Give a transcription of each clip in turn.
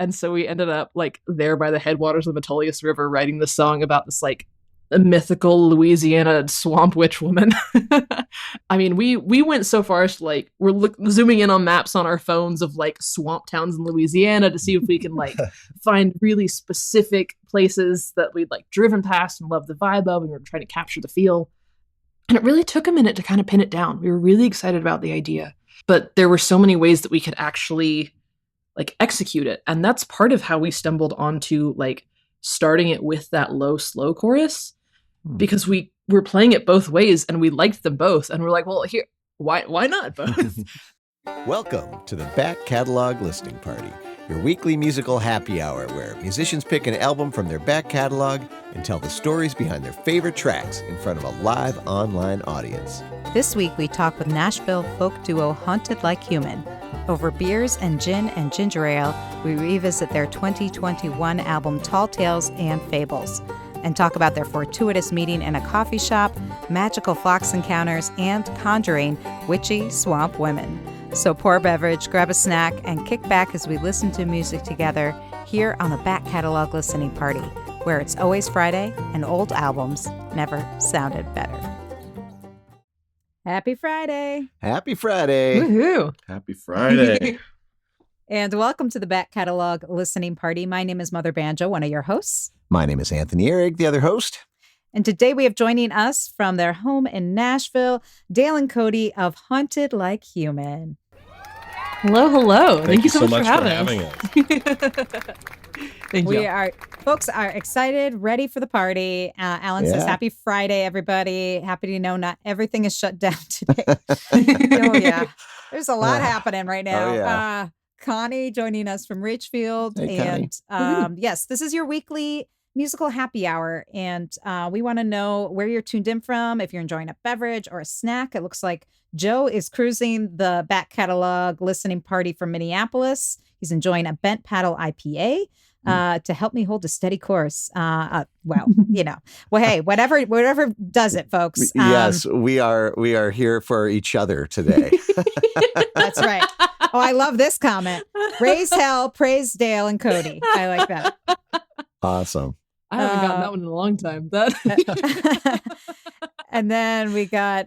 And so we ended up like there by the headwaters of the Metolius River writing the song about this like a mythical Louisiana swamp witch woman. I mean, we went so far as to, like, we're zooming in on maps on our phones of like swamp towns in Louisiana to see if we can like find really specific places that we'd like driven past and loved the vibe of, and we were trying to capture the feel. And it really took a minute to kind of pin it down. We were really excited about the idea, but there were so many ways that we could actually like execute it. And that's part of how we stumbled onto like starting it with that low, slow chorus, because we were playing it both ways and we liked them both. And we're like, well, here, why not both? Welcome to the Back Catalog Listening Party, your weekly musical happy hour where musicians pick an album from their back catalog and tell the stories behind their favorite tracks in front of a live online audience. This week we talk with Nashville folk duo Haunted Like Human. Over beers and gin and ginger ale, we revisit their 2021 album Tall Tales and Fables, and talk about their fortuitous meeting in a coffee shop, magical fox encounters, and conjuring witchy swamp women. So pour a beverage, grab a snack, and kick back as we listen to music together here on the Back Catalog Listening Party, where it's always Friday and old albums never sounded better. Happy Friday. Happy Friday. Woohoo. Happy Friday. And welcome to the Back Catalog Listening Party. My name is Mother Banjo, one of your hosts. My name is Anthony Ihrig, the other host. And today we have joining us from their home in Nashville, Dale and Cody of Haunted Like Human. Hello. Thank you so much for having us. us. Folks are excited, ready for the party. Alan says, happy Friday, everybody. Happy to know not everything is shut down today. Oh, yeah. There's a lot happening right now. Oh, yeah. Connie joining us from Ridgefield. Hey, and yes, this is your weekly musical happy hour. And we want to know where you're tuned in from, if you're enjoying a beverage or a snack. It looks like Joe is cruising the Back Catalog Listening Party from Minneapolis. He's enjoying a Bent Paddle IPA. To help me hold a steady course. Well, hey, whatever does it, folks. Yes, we are here for each other today. That's right. Oh, I love this comment. Raise hell, praise Dale and Cody. I like that. Awesome. I haven't gotten that one in a long time. And then we got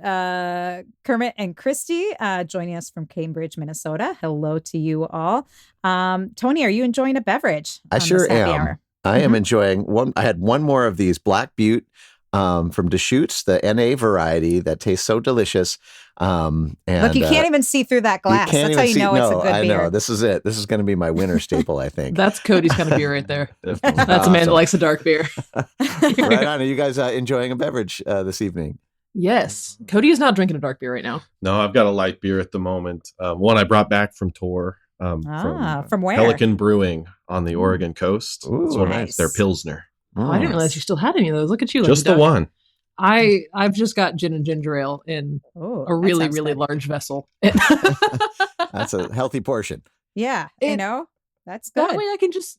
Kermit and Christy joining us from Cambridge, Minnesota. Hello to you all. Tony, are you enjoying a beverage? I sure am. Hour? I am enjoying one. I had one more of these Black Butte from Deschutes, the NA variety that tastes so delicious. And look, you can't even see through that glass. That's how you know it's a good beer. I know. This is it. This is going to be my winter staple, I think. That's Cody's kind of beer right there. That's awesome. A man that likes a dark beer. Right on. Are you guys enjoying a beverage this evening? Yes. Cody is not drinking a dark beer right now. No, I've got a light beer at the moment. One I brought back from tour. From where? Pelican Brewing on the Oregon coast. Ooh, so nice. Their Pilsner. Oh, I didn't realize you still had any of those. Look at you. Just the one. I've just got gin and ginger ale in a really, really large vessel. That's a healthy portion. Yeah. That's good. That way I can just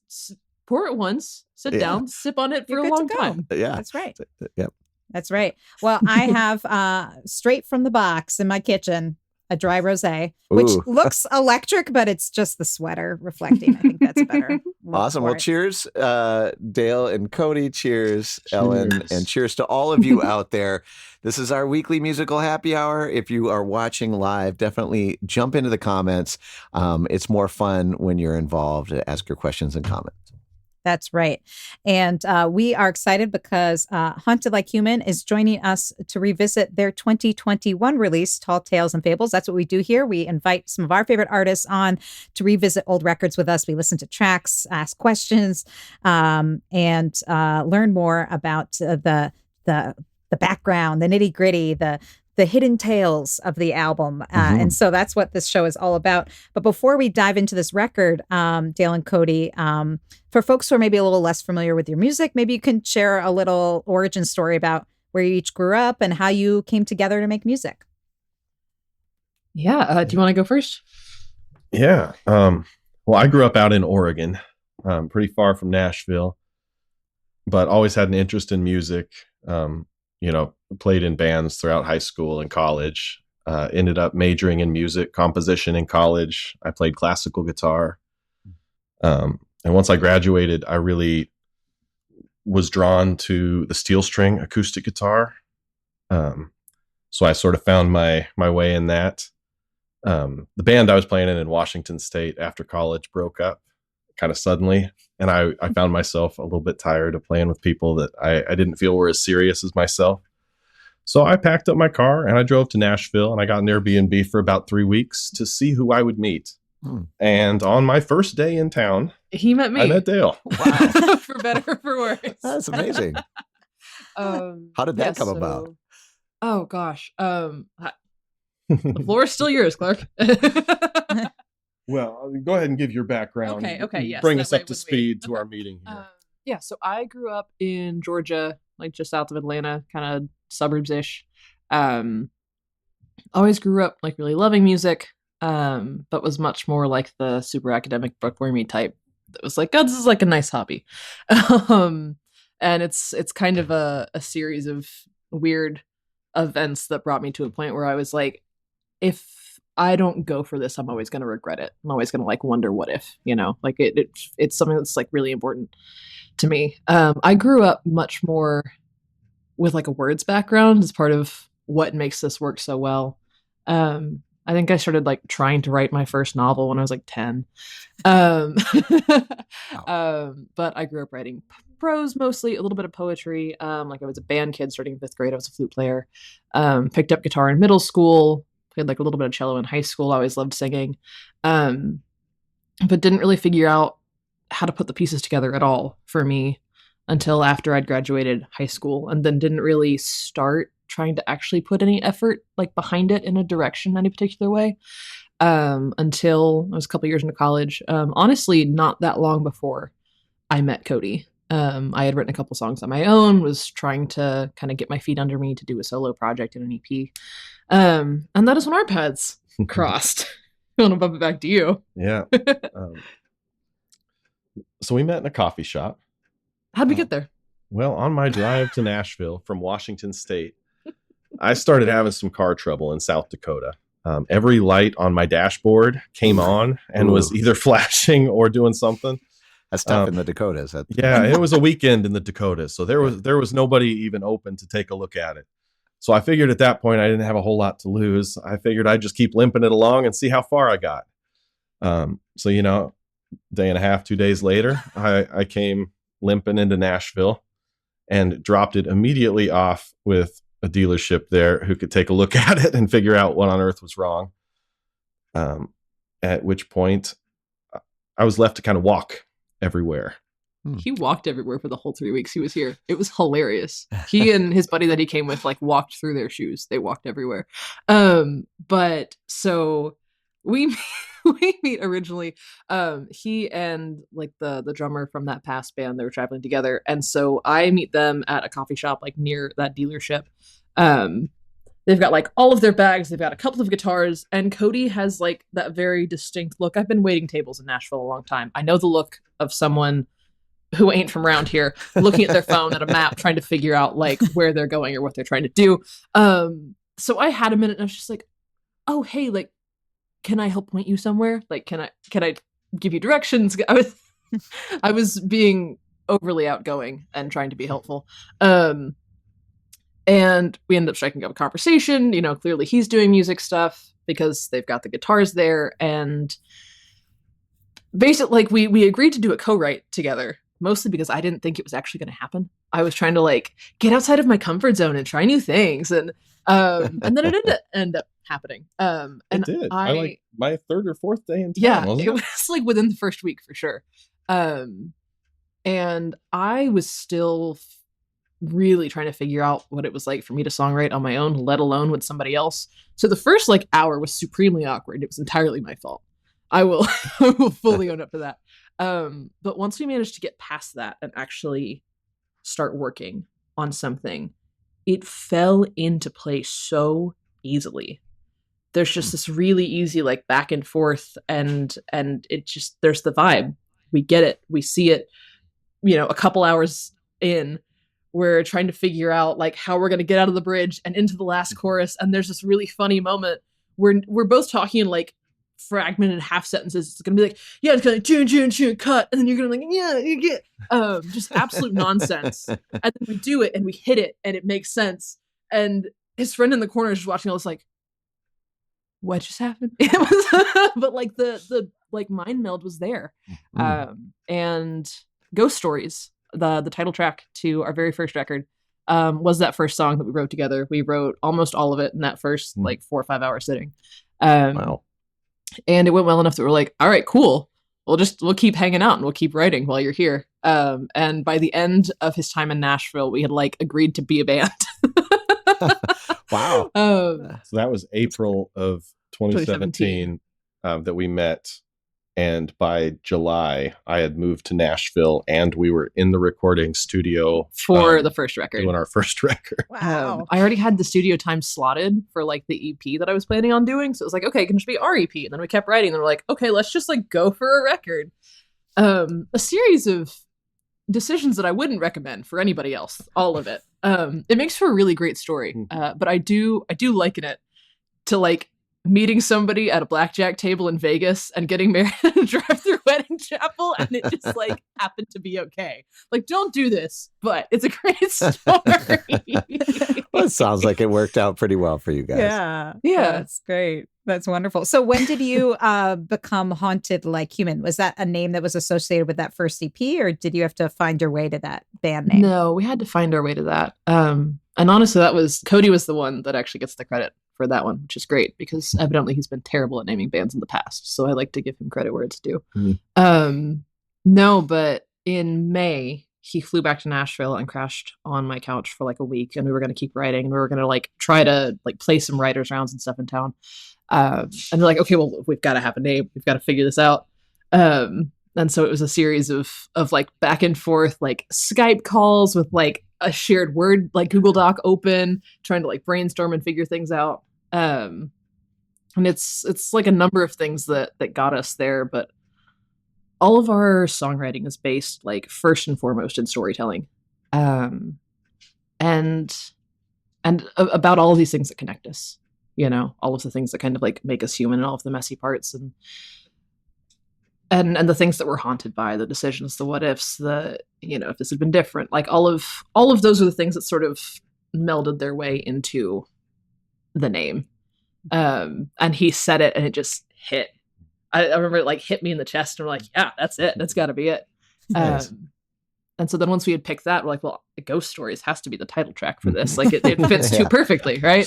pour it once, sit down, sip on it for a long time. Yeah. That's right. Yep. That's right. Well, I have straight from the box in my kitchen, a dry rosé, which looks electric, but it's just the sweater reflecting. I think that's better. Awesome. Well, cheers, Dale and Cody. Cheers, Ellen. And cheers to all of you out there. This is our weekly musical happy hour. If you are watching live, definitely jump into the comments. It's more fun when you're involved. Ask your questions and comments. That's right. And we are excited because Haunted Like Human is joining us to revisit their 2021 release, Tall Tales and Fables. That's what we do here. We invite some of our favorite artists on to revisit old records with us. We listen to tracks, ask questions, and learn more about the background, the nitty gritty, the hidden tales of the album. And so that's what this show is all about. But before we dive into this record, Dale and Cody, for folks who are maybe a little less familiar with your music, maybe you can share a little origin story about where you each grew up and how you came together to make music. Yeah. Do you want to go first? Yeah. Well, I grew up out in Oregon, pretty far from Nashville, but always had an interest in music. Played in bands throughout high school and college, ended up majoring in music composition in college. I played classical guitar. And once I graduated, I really was drawn to the steel string acoustic guitar. So I sort of found my way in that. The band I was playing in Washington State after college broke up kind of suddenly. And I found myself a little bit tired of playing with people that I didn't feel were as serious as myself. So I packed up my car and I drove to Nashville, and I got an Airbnb for about 3 weeks to see who I would meet. And on my first day in town, he met me. I met Dale. Wow. For better or for worse. That's amazing. How did that come about? Oh gosh. The floor is still yours, Clark. Well, go ahead and give your background. Okay, yes. Bring us up to speed to our meeting here. Yeah, so I grew up in Georgia, like just south of Atlanta, kind of suburbs-ish. Always grew up like really loving music, but was much more like the super academic bookwormy type. That was like, oh, this is like a nice hobby. And it's kind of a series of weird events that brought me to a point where I was like, if I don't go for this, I'm always going to regret it. I'm always going to like wonder what if, like it's something that's like really important to me. I grew up much more with like a words background as part of what makes this work so well. I think I started like trying to write my first novel when I was like 10. But I grew up writing prose mostly, a little bit of poetry. Like I was a band kid starting in 5th grade. I was a flute player. Picked up guitar in middle school. Played like a little bit of cello in high school. I always loved singing. But didn't really figure out how to put the pieces together at all for me until after I'd graduated high school, and then didn't really start trying to actually put any effort like behind it in a direction any particular way until I was a couple years into college. Honestly, not that long before I met Cody. I had written a couple songs on my own, was trying to kind of get my feet under me to do a solo project in an EP. And that is when our paths crossed. I want to bump it back to you. Yeah. So we met in a coffee shop. How'd we get there? Well, on my drive to Nashville from Washington State, I started having some car trouble in South Dakota. Every light on my dashboard came on and was either flashing or doing something. That's tough in the Dakotas. Yeah, it was a weekend in the Dakotas, so there was nobody even open to take a look at it. So I figured at that point I didn't have a whole lot to lose. I figured I'd just keep limping it along and see how far I got. So day and a half, 2 days later, I came limping into Nashville and dropped it immediately off with a dealership there who could take a look at it and figure out what on earth was wrong. At which point I was left to kind of walk everywhere. He walked everywhere for the whole 3 weeks he was here. It was hilarious. He and his buddy that he came with like walked through their shoes. They walked everywhere. But so we meet originally. He and like the drummer from that past band, they were traveling together, and so I meet them at a coffee shop like near that dealership. They've got like all of their bags. They've got a couple of guitars, and Cody has like that very distinct look. I've been waiting tables in Nashville a long time. I know the look of someone who ain't from around here looking at their phone at a map trying to figure out like where they're going or what they're trying to do. So I had a minute and I was just like, oh hey, like, can I help point you somewhere? Like, can I give you directions? I was being overly outgoing and trying to be helpful. And we ended up striking up a conversation. Clearly he's doing music stuff because they've got the guitars there, and basically like we agreed to do a co-write together, mostly because I didn't think it was actually going to happen. I was trying to like get outside of my comfort zone and try new things, and then it didn't end up happening. And it did. I like my 3rd or 4th day in town. Yeah, wasn't it was like within the first week for sure. And I was still really trying to figure out what it was like for me to songwrite on my own, let alone with somebody else. So the first like hour was supremely awkward. It was entirely my fault. I will fully own up to that. But once we managed to get past that and actually start working on something, it fell into place so easily. There's just this really easy like back and forth, and it just, there's the vibe. We get it. We see it. A couple hours in, we're trying to figure out like how we're going to get out of the bridge and into the last chorus, and there's this really funny moment where we're both talking in like fragmented half sentences. It's gonna be like, yeah, it's gonna tune, cut, and then you're gonna like, yeah, you get just absolute nonsense. And then we do it and we hit it and it makes sense. And his friend in the corner is just watching all this like, what just happened? It was but like the like mind meld was there. And Ghost Stories, the title track to our very first record, was that first song that we wrote together. We wrote almost all of it in that first like 4 or 5 hour sitting. Wow. And it went well enough that we're like, all right, cool. We'll keep hanging out and we'll keep writing while you're here. And by the end of his time in Nashville, we had like agreed to be a band. Wow. So that was April of 2017 that we met. And by July, I had moved to Nashville and we were in the recording studio for the first record. Doing our first record. Wow. I already had the studio time slotted for like the EP that I was planning on doing. So it was like, okay, it can just be our EP. And then we kept writing. And we're like, okay, let's just like go for a record. A series of decisions that I wouldn't recommend for anybody else. All of it. It makes for a really great story. But I do liken it to like meeting somebody at a blackjack table in Vegas and getting married at a drive-through wedding chapel, and it just like happened to be okay. Like, don't do this, but it's a great story. Well, it sounds like it worked out pretty well for you guys. Yeah. Yeah. That's great. That's wonderful. So when did you become Haunted Like Human? Was that a name that was associated with that first EP, or did you have to find your way to that band name? No, we had to find our way to that. And honestly, Cody was the one that actually gets the credit for that one, which is great because evidently he's been terrible at naming bands in the past. So I like to give him credit where it's due. No, but in May, he flew back to Nashville and crashed on my couch for like a week, and we were going to keep writing, and we were going to like try to like play some writers rounds and stuff in town. And they're like, okay, well, we've got to have a name. We've got to figure this out. And so it was a series of like back and forth, like Skype calls with like a shared Word, like Google Doc open, trying to like brainstorm and figure things out. And it's like a number of things that got us there, but all of our songwriting is based like first and foremost in storytelling. And about all of these things that connect us, you know, all of the things that kind of like make us human, and all of the messy parts and the things that we're haunted by, the decisions, the what ifs, the, you know, if this had been different, like all of those are the things that sort of melded their way into the name. And he said it and it just hit. I remember it like hit me in the chest, and we're like, yeah, that's it. That's got to be it. Nice. And so then once we had picked that, we're like, well, Ghost Stories has to be the title track for this. Like it fits too perfectly, right?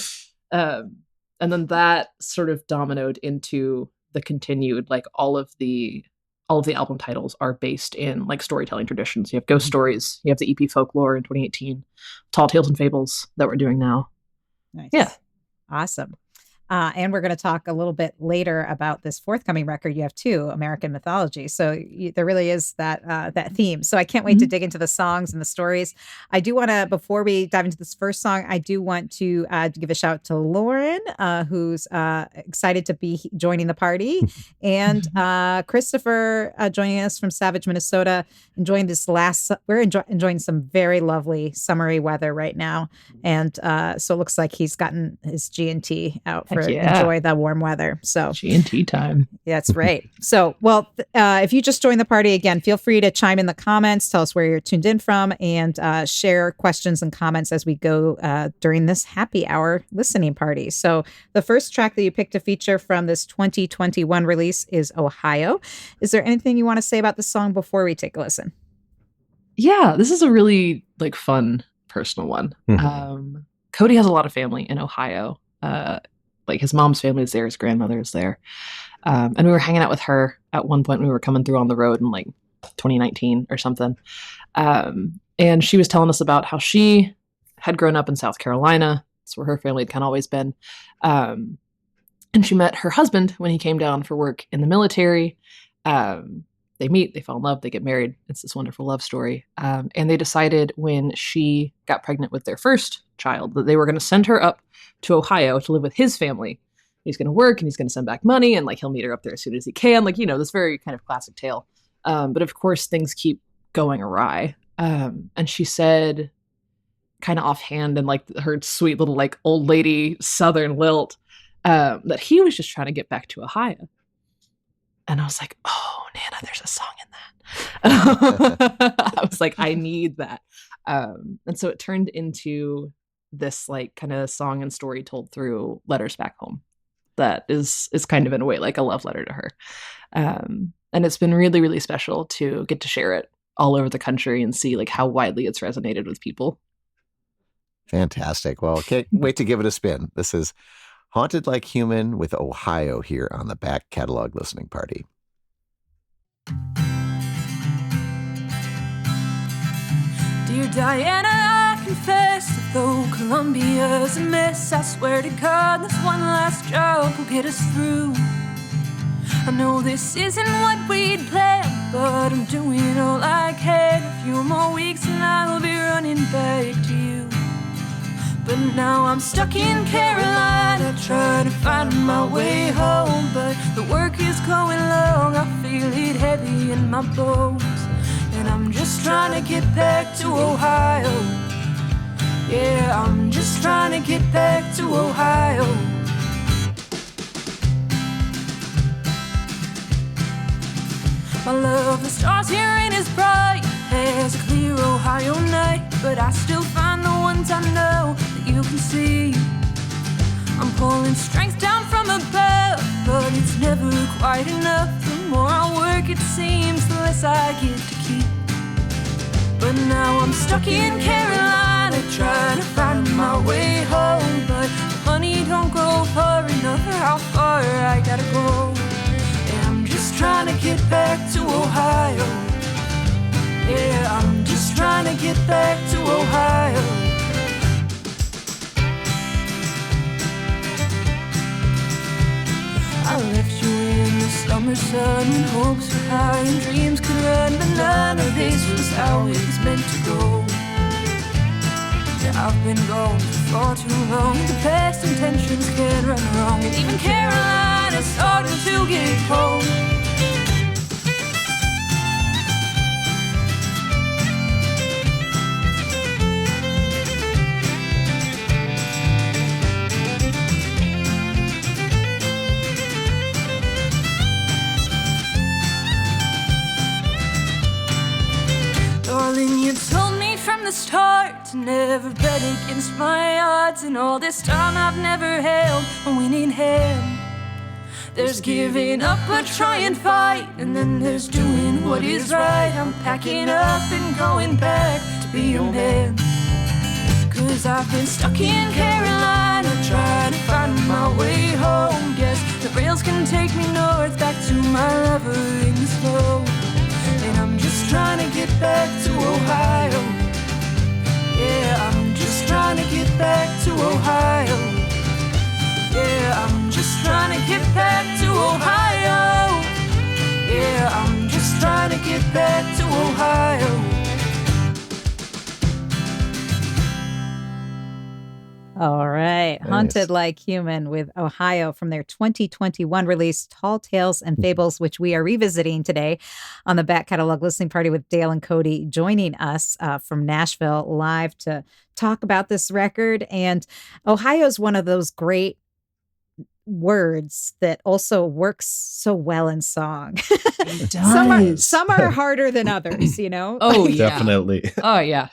And then that sort of dominoed into the continued, like all of the album titles are based in like storytelling traditions. You have Ghost Stories, you have the EP Folklore in 2018, Tall Tales and Fables that we're doing now. Nice. Yeah. Awesome. And we're going to talk a little bit later about this forthcoming record. You have two, American Mythology. So there really is that theme. So I can't wait to dig into the songs and the stories. I do want to, before we dive into this first song, I do want to give a shout to Lauren, who's excited to be joining the party, and Christopher joining us from Savage, Minnesota, enjoying this we're enjoying some very lovely summery weather right now. And so it looks like he's gotten his G&T out for enjoy the warm weather. So G&T time. That's right. So, well, if you just joined the party again, feel free to chime in the comments, tell us where you're tuned in from, and share questions and comments as we go during this happy hour listening party. So the first track that you picked to feature from this 2021 release is Ohio. Is there anything you want to say about the song before we take a listen? Yeah, this is a really like fun personal one. Cody has a lot of family in Ohio. Like his mom's family is there, his grandmother is there. And we were hanging out with her at one point when we were coming through on the road in like 2019 or something. And she was telling us about how she had grown up in South Carolina. That's where her family had kind of always been. And she met her husband when he came down for work in the military. They meet, they fall in love, they get married. It's this wonderful love story. And they decided when she got pregnant with their first child that they were going to send her up to Ohio to live with his family. He's going to work and he's going to send back money, and like he'll meet her up there as soon as he can. Like, you know, this very kind of classic tale. But of course things keep going awry. And she said kind of offhand and like her sweet little like old lady Southern lilt, that he was just trying to get back to Ohio. And I was like, oh, Nana, there's a song in that. I was like, I need that. And so it turned into this like kind of song and story told through letters back home that is kind of in a way like a love letter to her. And it's been really, really special to get to share it all over the country and see like how widely it's resonated with people. Fantastic. Well, can't wait to give it a spin. This is Haunted Like Human with Ohio here on the Back Catalog Listening Party. Dear Diana, I confess that though Columbia's a mess, I swear to God this one last job will get us through. I know this isn't what we'd planned, but I'm doing all I can. A few more weeks and I'll be running back to you. But now I'm stuck in Carolina, trying to find my way home. But the work is going long, I feel it heavy in my bones. And I'm just trying to get back to Ohio. Yeah, I'm just trying to get back to Ohio. My love, the stars here ain't as bright as a clear Ohio night, but I still find the ones I know that you can see. I'm pulling strength down from above, but it's never quite enough. The more I work, it seems, the less I get to keep. But now I'm stuck in Carolina, trying to find my way home. But the money don't go far enough for how far I gotta go. And I'm just trying to get back to Ohio. Yeah, I'm just trying to get back to Ohio. I left you in the summer sun when hopes were high and dreams could run, but none of this was how it was meant to go. Yeah, I've been gone for far too long. The best intentions can run wrong, and even Carolina's starting to get cold. Darling, you told me from the start to never bet against my odds. And all this time I've never held a winning hand. There's giving up or try and fight, and then there's doing what is right. I'm packing up and going back to be your man. Cause I've been stuck in Carolina, trying to find my way home. Guess the rails can take me north, back to my lover in the snow. And I'm just trying to get back to Ohio. Yeah, I'm just trying to get back to Ohio. Yeah, I'm just trying to get back to Ohio. Yeah, I'm just trying to get back to Ohio. All right. Nice. Haunted Like Human with Ohio from their 2021 release, Tall Tales and Fables, which we are revisiting today on the Back Catalog Listening Party with Dale and Cody joining us from Nashville live to talk about this record. And Ohio is one of those great words that also works so well in song. It does. Some are harder than others, you know? Oh, yeah. Definitely. Oh, yeah.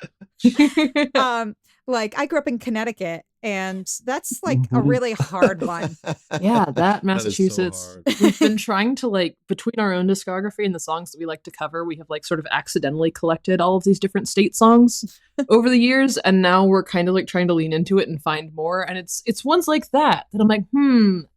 Like I grew up in Connecticut, and that's like a really hard one. Yeah, that That is so Massachusetts. hard. We've been trying to like, between our own discography and the songs that we like to cover, we have like sort of accidentally collected all of these different state songs over the years, and now we're kind of like trying to lean into it and find more. And it's ones like that I'm like,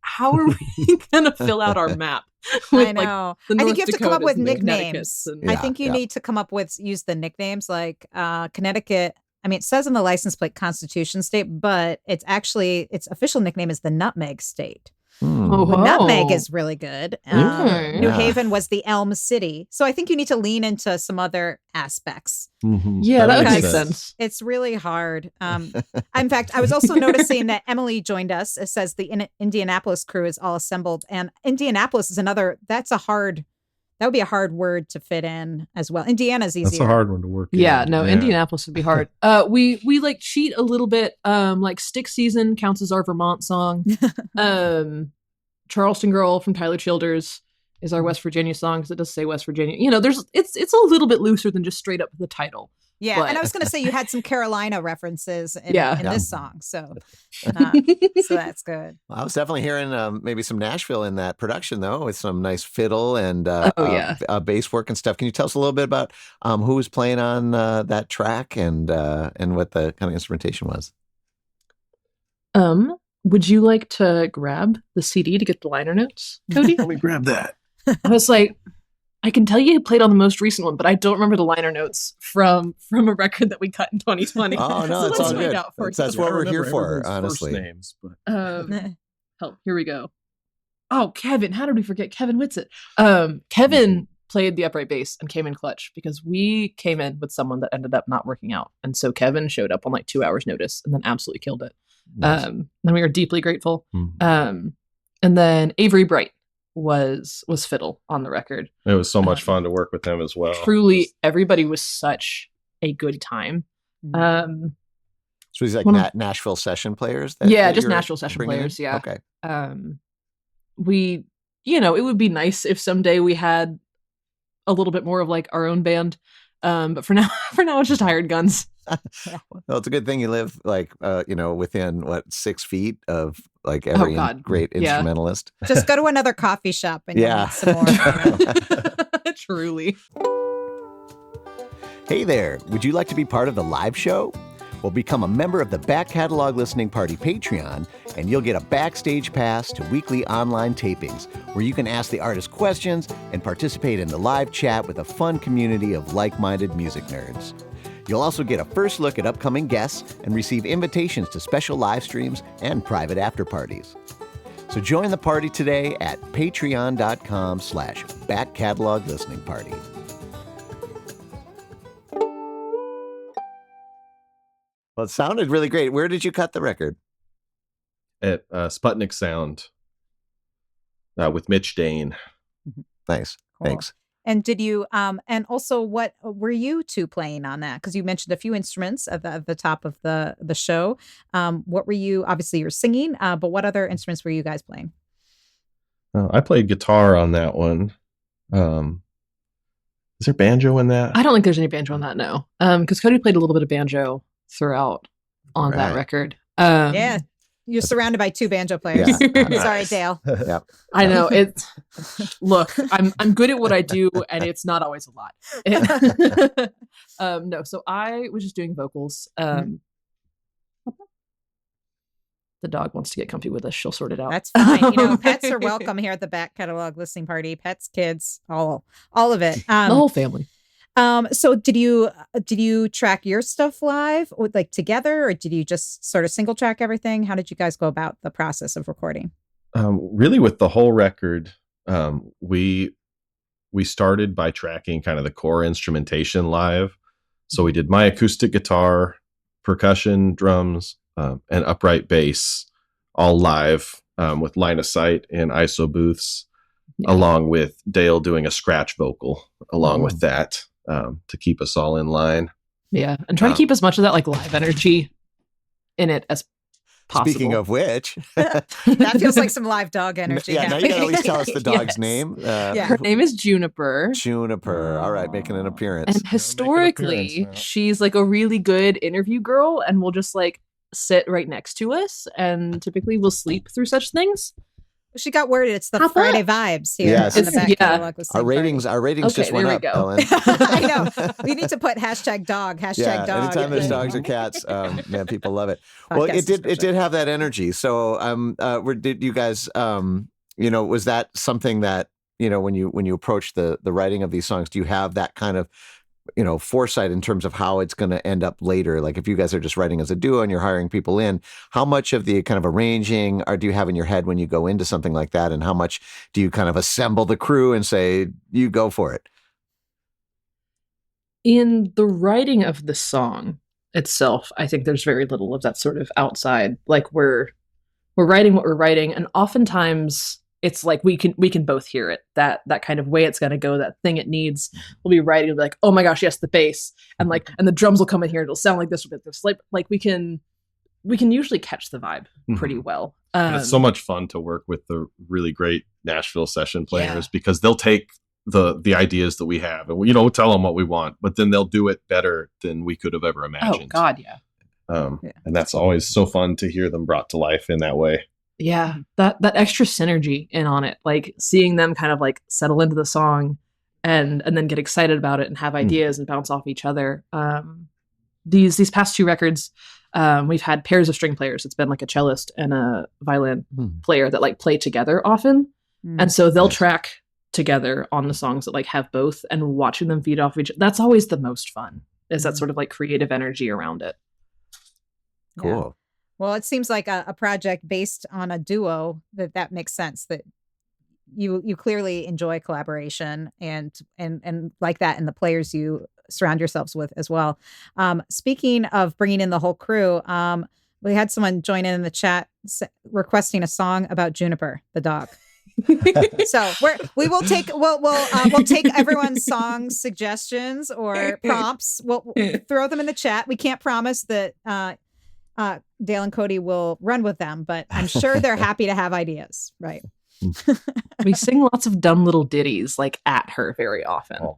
how are we gonna fill out our map? I know. the I think North you have to come up Dakotas with and the nicknames. Connecticuts and- I Yeah, think you yeah. need to come up with use the nicknames like Connecticut. I mean, it says on the license plate Constitution State, but it's actually its official nickname is the Nutmeg State. Oh, Well, Nutmeg is really good. Okay. New Yeah. Haven was the Elm City. So I think you need to lean into some other aspects. Mhm. Yeah, that would makes make sense. It's really hard. In fact, I was also noticing that Emily joined us. It says the Indianapolis crew is all assembled. And Indianapolis is that would be a hard word to fit in as well. Indiana's easier. That's a hard one to work in. Yeah, no, Indianapolis would be hard. We like cheat a little bit. Like Stick Season counts as our Vermont song. Charleston Girl from Tyler Childers is our West Virginia song, because it does say West Virginia. You know, it's a little bit looser than just straight up the title. Yeah, but... and I was going to say you had some Carolina references in this song, so that's good. Well, I was definitely hearing maybe some Nashville in that production, though, with some nice fiddle and bass work and stuff. Can you tell us a little bit about who was playing on that track and what the kind of instrumentation was? Would you like to grab the CD to get the liner notes, Cody? Let me grab that. I was like, I can tell you played on the most recent one, but I don't remember the liner notes from a record that we cut in 2020. Oh, no, it's all good. That's what we're here for, honestly. Names, but... here we go. Oh, Kevin. How did we forget Kevin Whitsitt? Kevin played the upright bass and came in clutch because we came in with someone that ended up not working out. And so Kevin showed up on like 2 hours notice and then absolutely killed it. Nice. And we were deeply grateful. And then Avery Bright was fiddle on the record. It was so much fun to work with him as well. Truly, everybody was such a good time. So he's like Nashville session players? Just Nashville session players, yeah. Okay. We, it would be nice if someday we had a little bit more of like our own band. But for now it's just hired guns. Well, it's a good thing you live like, within 6 feet of like every great instrumentalist. Just go to another coffee shop and you'll meet some more. Truly. Hey there, would you like to be part of the live show? Well, become a member of the Back Catalog Listening Party Patreon, and you'll get a backstage pass to weekly online tapings where you can ask the artist questions and participate in the live chat with a fun community of like-minded music nerds. You'll also get a first look at upcoming guests and receive invitations to special live streams and private after parties. So join the party today at patreon.com/Back Catalog Listening Party. Well, it sounded really great. Where did you cut the record? At Sputnik Sound with Mitch Dane. Nice. Cool. Thanks. And did you, and also what were you two playing on that? Because you mentioned a few instruments at the top of the show. What were you, obviously you're singing, but what other instruments were you guys playing? I played guitar on that one. Is there banjo in that? I don't think there's any banjo on that, no. Because Cody played a little bit of banjo throughout on that record. Yeah. You're surrounded by 2 banjo players. Yeah. Sorry, Dale. Yep. I know. Look, I'm good at what I do, and it's not always a lot. No, so I was just doing vocals. The dog wants to get comfy with us. She'll sort it out. That's fine. Pets are welcome here at the Back Catalog Listening Party. Pets, kids, all of it. The whole family. So did you track your stuff live or like together, or did you just sort of single track everything? How did you guys go about the process of recording? Really with the whole record, we started by tracking kind of the core instrumentation live. So we did my acoustic guitar, percussion, drums, and upright bass all live with line of sight in ISO booths, along with Dale doing a scratch vocal along with that. To keep us all in line. Yeah. And try to keep as much of that like live energy in it as possible. Speaking of which. That feels like some live dog energy. Yeah, now you can at least tell us the dog's name. Her name is Juniper. Juniper. All right, making an appearance. And historically, she's like a really good interview girl and will just like sit right next to us. And typically we'll sleep through such things. She got worded. It's the Friday vibes here. Yes. In the Back Catalog Our ratings just went up, Ellen. I know. We need to put #dog, #dog. Anytime there's dogs or cats, man, people love it. Well, it did have that energy. So, did you guys, was that something that, when you approach the writing of these songs, do you have that kind of, foresight in terms of how it's going to end up later? Like if you guys are just writing as a duo and you're hiring people in, how much of the kind of arranging do you have in your head when you go into something like that? And how much do you kind of assemble the crew and say, you go for it? In the writing of the song itself, I think there's very little of that sort of outside, like we're writing what we're writing. And oftentimes it's like we can both hear it, that kind of way it's going to go, that thing it needs. We'll be writing and be like, oh my gosh, yes, the bass, and the drums will come in here and it'll sound like this or this. Like we can we can usually catch the vibe pretty well. And it's so much fun to work with the really great Nashville session players because they'll take the ideas that we have and we tell them what we want, but then they'll do it better than we could have ever imagined. Oh God, yeah. And that's always so fun to hear them brought to life in that way. Yeah, that extra synergy in on it, like seeing them kind of like settle into the song and then get excited about it and have ideas and bounce off each other. These past 2 records, we've had pairs of string players. It's been like a cellist and a violin player that like play together often. And so they'll track together on the songs that like have both, and watching them feed off each other. That's always the most fun, is that sort of like creative energy around it. Cool. Yeah. Well, it seems like a project based on a duo that makes sense, that you clearly enjoy collaboration and like that, and the players you surround yourselves with as well. Speaking of bringing in the whole crew, we had someone join in the chat requesting a song about Juniper, the dog. So we'll take everyone's song suggestions or prompts. We'll throw them in the chat. We can't promise that Dale and Cody will run with them, but I'm sure they're happy to have ideas, right? We sing lots of dumb little ditties like at her very often.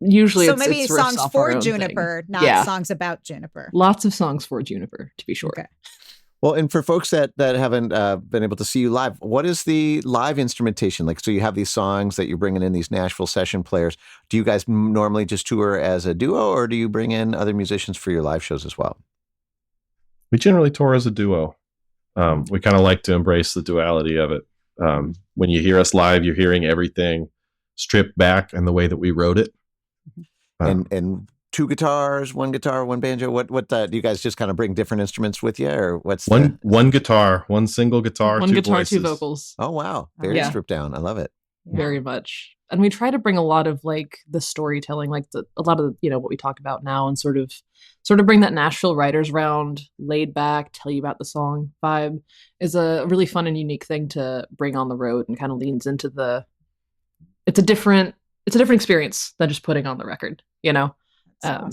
Usually so it's maybe it's songs riffs for off our own Juniper, thing. not songs about Juniper. Lots of songs for Juniper, to be sure. Okay. Well, and for folks that haven't been able to see you live, what is the live instrumentation like? So you have these songs that you're bringing in, these Nashville session players. Do you guys normally just tour as a duo, or do you bring in other musicians for your live shows as well? We generally tour as a duo. We kind of like to embrace the duality of it. When you hear us live, you're hearing everything stripped back and the way that we wrote it. And 2 guitars, 1 guitar, 1 banjo. What do you guys just kind of bring different instruments with you, or what's one guitar, 1 single guitar, 1 2 guitar, voices. 2 vocals. Oh wow, very stripped down. I love it. Very much. And we try to bring a lot of like the storytelling, like a lot of what we talk about now, and sort of bring that Nashville writers round, laid back, tell you about the song vibe, is a really fun and unique thing to bring on the road, and kind of leans into it's a different experience than just putting on the record, Awesome.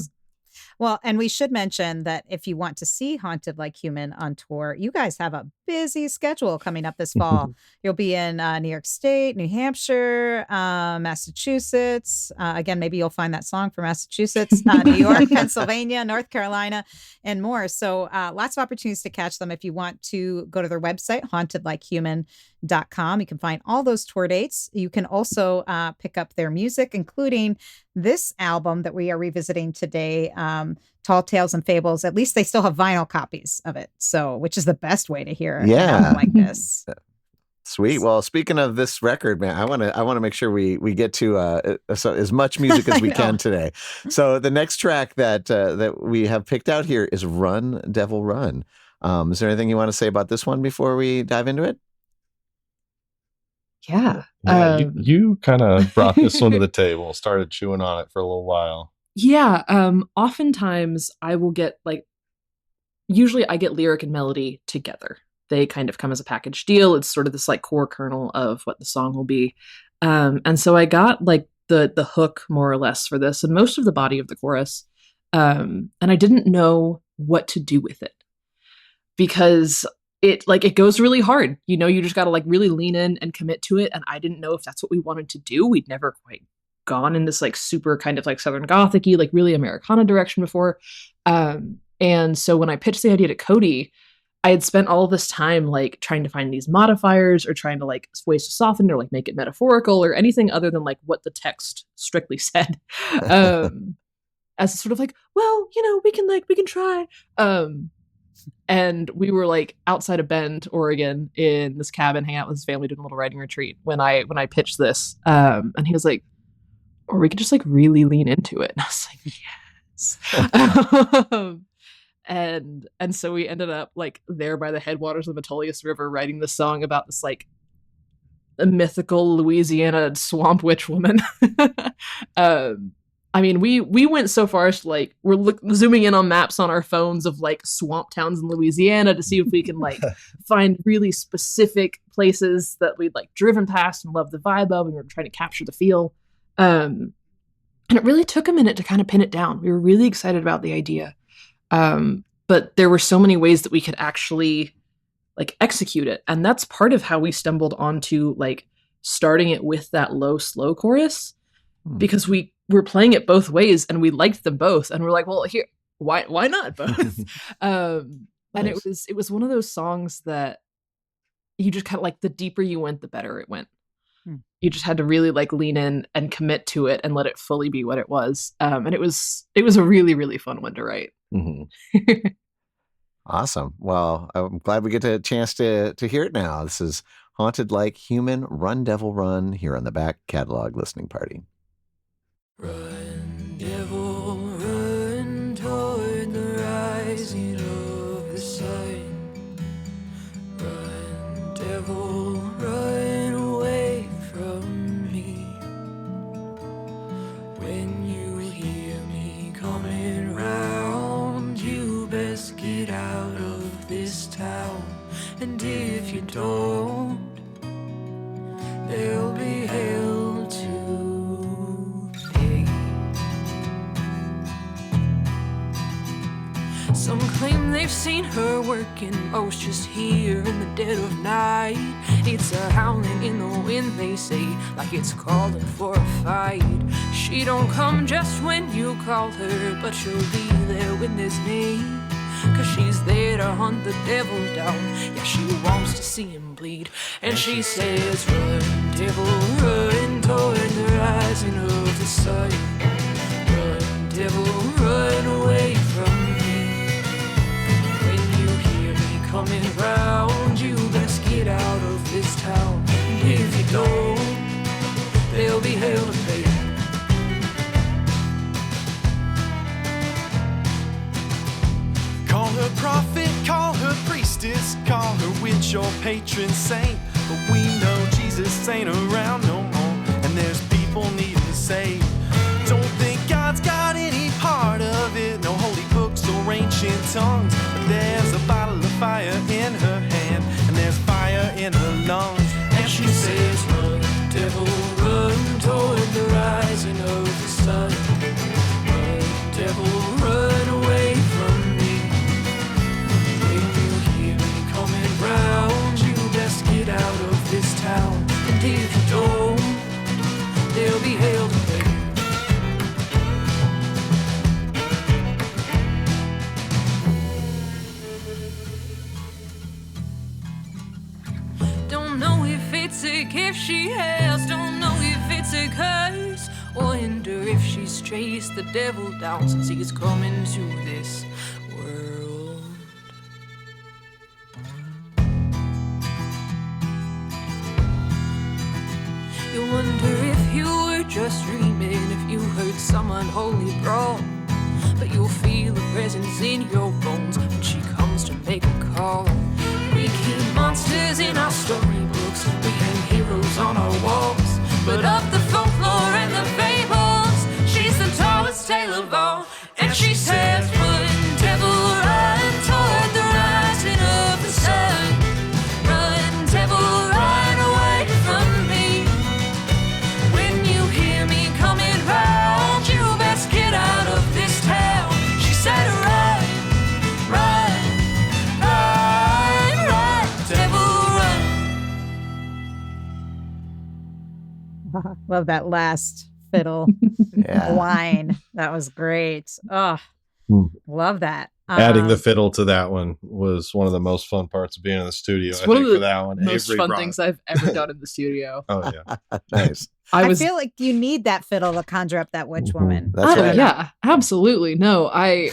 Well, and we should mention that if you want to see Haunted Like Human on tour, you guys have a busy schedule coming up this fall. You'll be in New York State, New Hampshire, Massachusetts. Again, maybe you'll find that song for Massachusetts, New York, Pennsylvania, North Carolina, and more. So lots of opportunities to catch them. If you want to go to their website, hauntedlikehuman.com, you can find all those tour dates. You can also pick up their music, including this album that we are revisiting today, Tall Tales and Fables. At least they still have vinyl copies of it, so which is the best way to hear an album like this. Sweet. Well, speaking of this record, man, I want to make sure we get to as much music as we can today. So the next track that we have picked out here is "Run, Devil, Run." Is there anything you want to say about this one before we dive into it? Yeah. You kind of brought this one to the table, started chewing on it for a little while. Yeah. Oftentimes I will get usually I get lyric and melody together. They kind of come as a package deal. It's sort of this like core kernel of what the song will be. And so I got like the hook more or less for this, and most of the body of the chorus. And I didn't know what to do with it, because it goes really hard. You just got to like really lean in and commit to it. And I didn't know if that's what we wanted to do. We'd never quite gone in this like super kind of like Southern Gothic-y, like really Americana direction before. And so when I pitched the idea to Cody, I had spent all this time like trying to find these modifiers, or trying to like ways to soften or like make it metaphorical or anything other than like what the text strictly said. As sort of like, well, we can try. And we were like outside of Bend, Oregon, in this cabin, hanging out with his family, doing a little writing retreat when I pitched this. And he was like, or we could just like really lean into it. And I was like, yes. And so we ended up like there by the headwaters of the Metolius River, writing this song about this like a mythical Louisiana swamp witch woman. I mean, we went so far as to like we're zooming in on maps on our phones of like swamp towns in Louisiana to see if we can like find really specific places that we'd like driven past and loved the vibe of, and we were trying to capture the feel. And it really took a minute to kind of pin it down. We were really excited about the idea. but there were so many ways that we could actually like execute it. And that's part of how we stumbled onto like starting it with that low, slow chorus, because we were playing it both ways and we liked them both. And we're like, well, here, why not both? And it was one of those songs that you just kind of like, the deeper you went, the better it went. You just had to really like lean in and commit to it and let it fully be what it was. And it was a really, really fun one to write. Awesome. Well, I'm glad we get a chance to hear it now. This is Haunted Like Human, Run Devil Run, here on the Back Catalog Listening Party. Run, devil, run toward the rising of the sun. Run, devil, run away from me. When you hear me coming round, you best get out of this town. And if you don't, there'll be hell to pay. Some claim they've seen her working most just here in the dead of night. It's a howling in the wind, they say, like it's calling for a fight. She don't come just when you call her, but she'll be there when there's need. 'Cause she's there to hunt the devil down. Yeah, she wants to see him bleed. And she says, run, devil, run toward the rising of the sun. Run, devil, run away from me. When you hear me coming round, you best get out of this town. And if you don't, there'll be hell to pay. Call her prophet, call her priestess, call her witch or patron saint. But we know Jesus ain't around no more, and there's people needing to save. Don't think God's got any part of it, no holy books or ancient tongues. But there's a bottle of fire in her hand, and there's fire in her lungs. And she says, run, devil, run toward the rising of the sun. Run, devil, run away from me. Round, you best get out of this town. And if you don't, there'll be hell to pay. Don't know if it's a gift she has, don't know if it's a curse. Wonder if she's chased the devil down since he's coming to this world. You wonder if you were just dreaming, if you heard some unholy brawl. But you'll feel a presence in your bones when she comes to make a call. We keep monsters in our storybooks, we hang heroes on our walls. But of the folklore and the fables, she's the tallest tale of all. And she says, run, devil, run toward the rising of the sun. Run, devil, run away from me. When you hear me coming round, you best get out of this town. She said, run, run, run, run, devil, run. Love that last fiddle line. That was great. Oh, love that. Adding the fiddle to that one was one of the most fun parts of being in the studio. It's I one think of the for that one, most Avery fun brought- things I've ever done in the studio. Oh yeah, Nice. I feel like you need that fiddle to conjure up that witch woman. That's right. Yeah, absolutely. No, he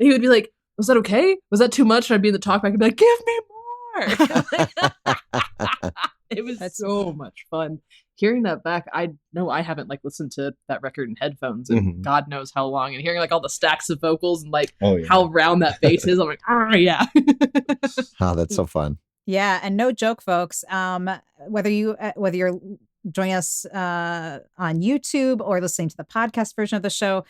would be like, was that okay? Was that too much? And I'd be in the talkback and be like, give me more. It was so much fun. Hearing that back, I know I haven't like listened to that record in headphones and God knows how long, and hearing like all the stacks of vocals and like how round that bass is, I'm like, oh yeah. Oh, that's so fun. Yeah, and no joke, folks. Whether you're joining us on YouTube or listening to the podcast version of the show,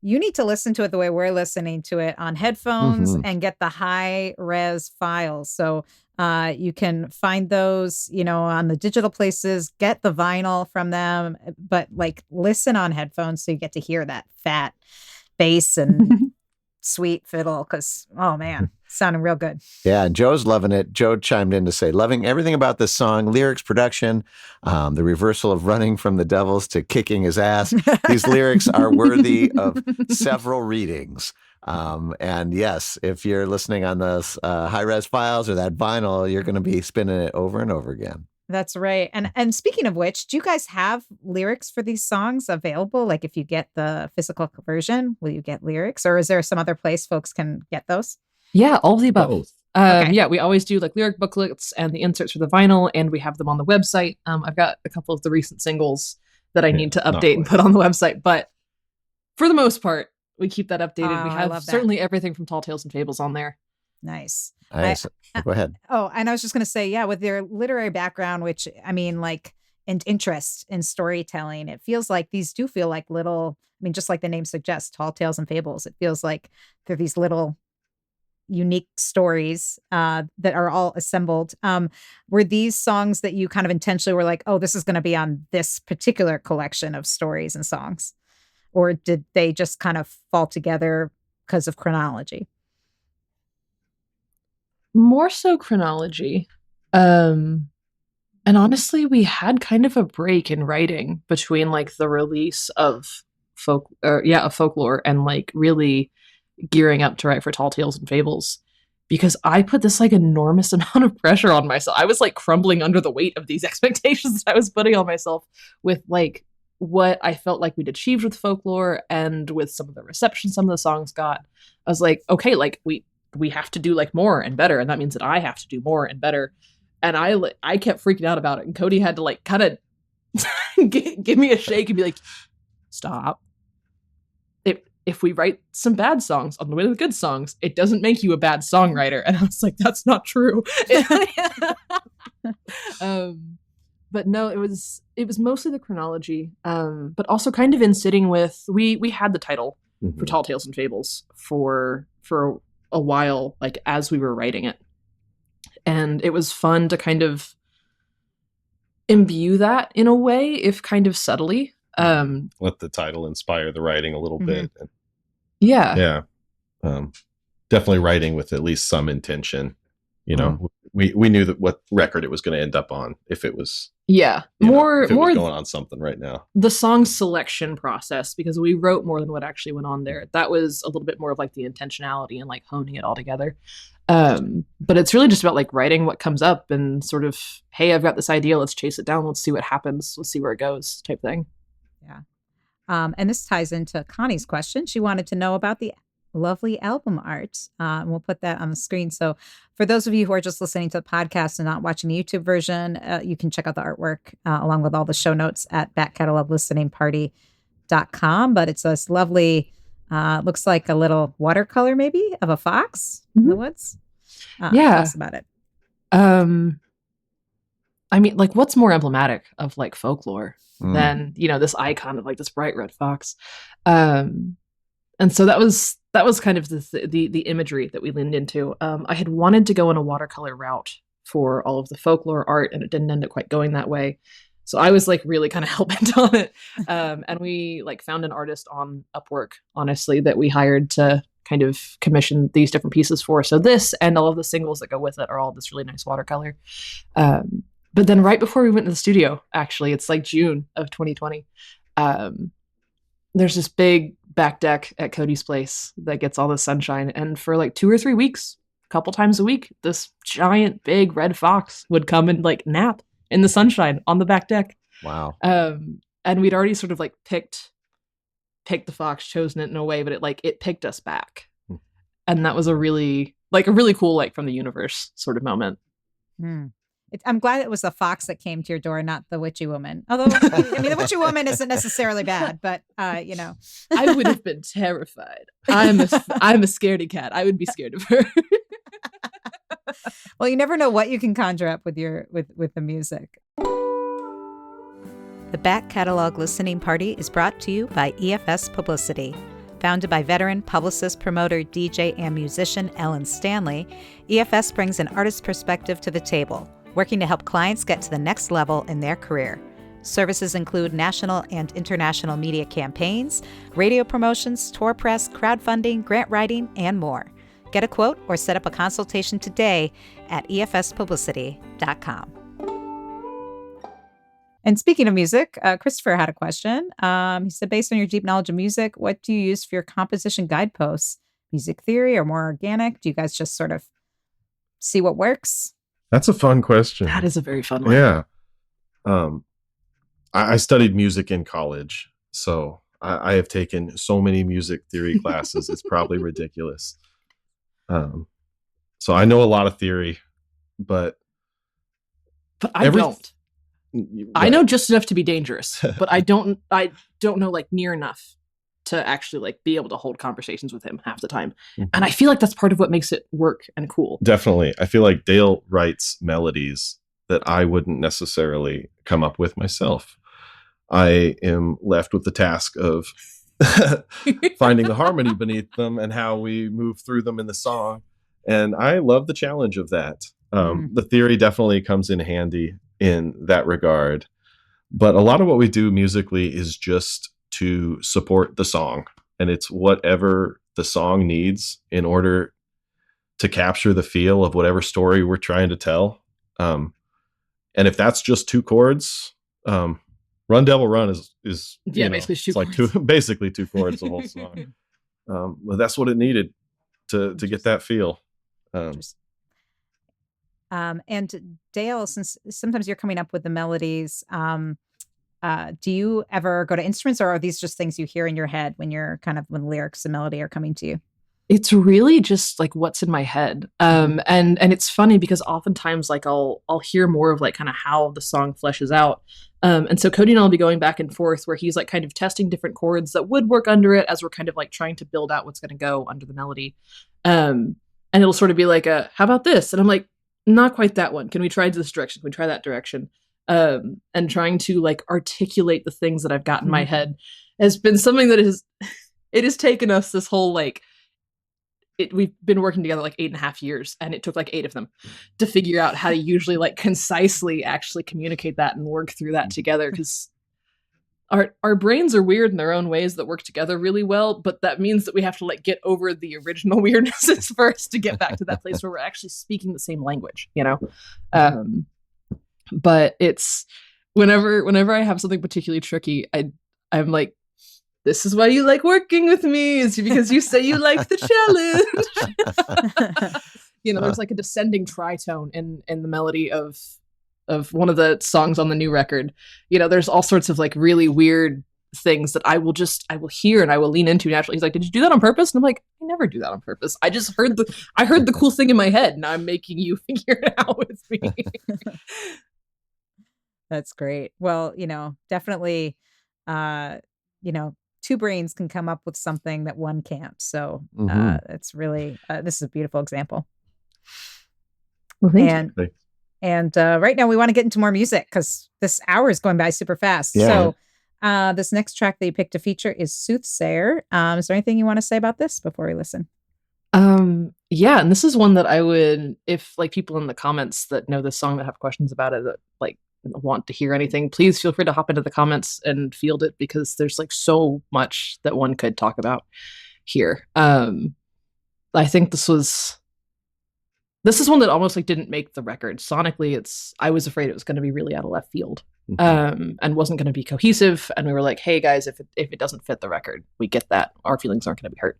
you need to listen to it the way we're listening to it on headphones and get the high res files. So you can find those, on the digital places, get the vinyl from them, but like listen on headphones so you get to hear that fat bass and sweet fiddle because, oh man, sounding real good. Yeah, and Joe's loving it. Joe chimed in to say, loving everything about this song, lyrics, production, the reversal of running from the devils to kicking his ass. These lyrics are worthy of several readings. And yes, if you're listening on those high-res files or that vinyl, you're going to be spinning it over and over again. That's right. And speaking of which, do you guys have lyrics for these songs available? Like if you get the physical version, will you get lyrics? Or is there some other place folks can get those? Yeah, all of the above. Both. Okay. Yeah, we always do like lyric booklets and the inserts for the vinyl, and we have them on the website. I've got a couple of the recent singles that I need to update and put on the website, but for the most part, we keep that updated. We have certainly everything from Tall Tales and Fables on there. Nice. Nice. Go ahead. Oh, and I was just going to say, yeah, with your literary background, which I mean, like, and interest in storytelling, it feels like these do feel like little, I mean, just like the name suggests, Tall Tales and Fables, it feels like they're these little unique stories that are all assembled. Were these songs that you kind of intentionally were like, oh, this is going to be on this particular collection of stories and songs? Or did they just kind of fall together because of chronology? More so chronology. And honestly, we had kind of a break in writing between like the release of folklore and like really gearing up to write for Tall Tales and Fables, because I put this like enormous amount of pressure on myself. I was like crumbling under the weight of these expectations that I was putting on myself with like what I felt like we'd achieved with folklore and with some of the reception some of the songs got. I was like, okay, like we have to do like more and better, and that means that I have to do more and better. And I kept freaking out about it, and Cody had to like kind of give me a shake and be like, stop. If we write some bad songs on the way to the good songs, it doesn't make you a bad songwriter. And I was like, that's not true. But no, it was mostly the chronology, but also kind of in sitting with, we had the title for Tall Tales and Fables for a while, like as we were writing it. And it was fun to kind of imbue that in a way, if kind of subtly. Let the title inspire the writing a little bit. Yeah. Definitely writing with at least some intention. You know, we knew that what record it was going to end up on if it was more going on something right now. The song selection process, because we wrote more than what actually went on there. That was a little bit more of like the intentionality and like honing it all together. But it's really just about like writing what comes up and sort of, hey, I've got this idea, let's chase it down, let's see what happens, let's see where it goes type thing. Yeah. And this ties into Connie's question. She wanted to know about the lovely album art. And we'll put that on the screen. So for those of you who are just listening to the podcast and not watching the YouTube version, you can check out the artwork along with all the show notes at backcataloglisteningparty.com. But it's this lovely, looks like a little watercolor maybe of a fox in the woods. Tell us about it. I mean, like, what's more emblematic of like folklore than, you know, this icon of like this bright red fox? And so that was kind of the imagery that we leaned into. I had wanted to go in a watercolor route for all of the folklore art, and it didn't end up quite going that way. So I was like really kind of hell-bent on it. And we like found an artist on Upwork, honestly, that we hired to kind of commission these different pieces for. So this and all of the singles that go with it are all this really nice watercolor. But then right before we went to the studio, actually, it's like June of 2020, there's this big back deck at Cody's place that gets all the sunshine. And for like 2 or 3 weeks, a couple times a week, this giant big red fox would come and like nap in the sunshine on the back deck. Wow. And we'd already sort of like picked the fox, chosen it in a way, but it picked us back. And that was a really cool, like from the universe sort of moment. I'm glad it was the fox that came to your door, not the witchy woman. Although, I mean, the witchy woman isn't necessarily bad, but you know, I would have been terrified. I'm a scaredy cat. I would be scared of her. Well, you never know what you can conjure up with the music. The Back Catalog Listening Party is brought to you by EFS Publicity. Founded by veteran publicist, promoter, DJ, and musician Ellen Stanley, EFS brings an artist's perspective to the table, working to help clients get to the next level in their career. Services include national and international media campaigns, radio promotions, tour press, crowdfunding, grant writing, and more. Get a quote or set up a consultation today at efspublicity.com. And speaking of music, Christopher had a question. He said, based on your deep knowledge of music, what do you use for your composition guideposts? Music theory or more organic? Do you guys just sort of see what works? That's a fun question. That is a very fun one. Yeah. I studied music in college, so I have taken so many music theory classes. It's probably ridiculous. So I know a lot of theory, but I don't. Right. I know just enough to be dangerous, but I don't know like near enough to actually like be able to hold conversations with him half the time. Mm-hmm. And I feel like that's part of what makes it work and cool. Definitely. I feel like Dale writes melodies that I wouldn't necessarily come up with myself. I am left with the task of finding the harmony beneath them and how we move through them in the song. And I love the challenge of that. The theory definitely comes in handy in that regard. But a lot of what we do musically is just to support the song. And it's whatever the song needs in order to capture the feel of whatever story we're trying to tell. And if that's just two chords, Run Devil Run is basically two chords the whole song. But that's what it needed to get that feel. And Dale, since sometimes you're coming up with the melodies, do you ever go to instruments, or are these just things you hear in your head when lyrics and melody are coming to you? It's really just like what's in my head. And it's funny because oftentimes like I'll hear more of like kind of how the song fleshes out. And so Cody and I'll be going back and forth where he's like kind of testing different chords that would work under it as we're kind of like trying to build out what's going to go under the melody. And it'll sort of be like, how about this? And I'm like, not quite that one. Can we try this direction? Can we try that direction? And trying to like articulate the things that I've got in my head has been something that it has taken us this whole like, we've been working together like 8.5 years, and it took like 8 of them to figure out how to usually like concisely actually communicate that and work through that together. Because our brains are weird in their own ways that work together really well, but that means that we have to like get over the original weirdnesses first to get back to that place where we're actually speaking the same language, you know? But it's whenever I have something particularly tricky, I'm like, this is why you like working with me, is because you say you like the challenge. There's like a descending tritone in the melody of one of the songs on the new record. There's all sorts of like really weird things that I will hear and I will lean into naturally. He's like, did you do that on purpose? And I'm like, I never do that on purpose. I just heard the cool thing in my head, and I'm making you figure it out with me. That's great. Well, definitely, two brains can come up with something that one can't. So it's really, this is a beautiful example. Well, thank you. And right now we want to get into more music because this hour is going by super fast. Yeah. So this next track that you picked to feature is Soothsayer. Is there anything you want to say about this before we listen? Yeah, and this is one that I would, if like people in the comments that know this song that have questions about it that like want to hear anything, please feel free to hop into the comments and field it, because there's like so much that one could talk about here. I think this is one that almost like didn't make the record. Sonically, I was afraid it was going to be really out of left field, and wasn't going to be cohesive. And we were like, hey guys, if it doesn't fit the record, we get that. Our feelings aren't going to be hurt.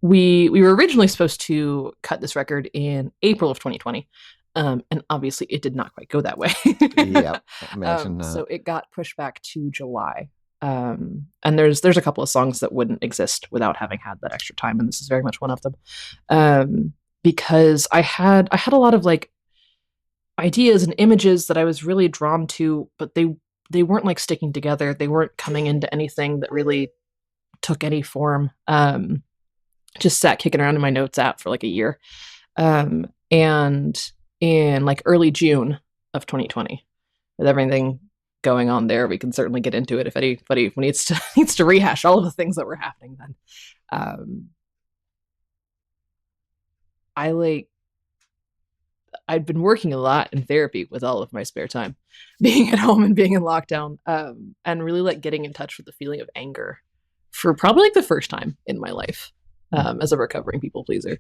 We were originally supposed to cut this record in April of 2020. And obviously it did not quite go that way. Yep, imagine that. So it got pushed back to July. And there's a couple of songs that wouldn't exist without having had that extra time, and this is very much one of them. Because I had a lot of like ideas and images that I was really drawn to, but they weren't like sticking together. They weren't coming into anything that really took any form. Just sat kicking around in my notes app for like a year. And in like early June of 2020, with everything going on there, we can certainly get into it if anybody needs to rehash all of the things that were happening then. I'd been working a lot in therapy with all of my spare time, being at home and being in lockdown, and really like getting in touch with the feeling of anger for probably like the first time in my life, as a recovering people pleaser.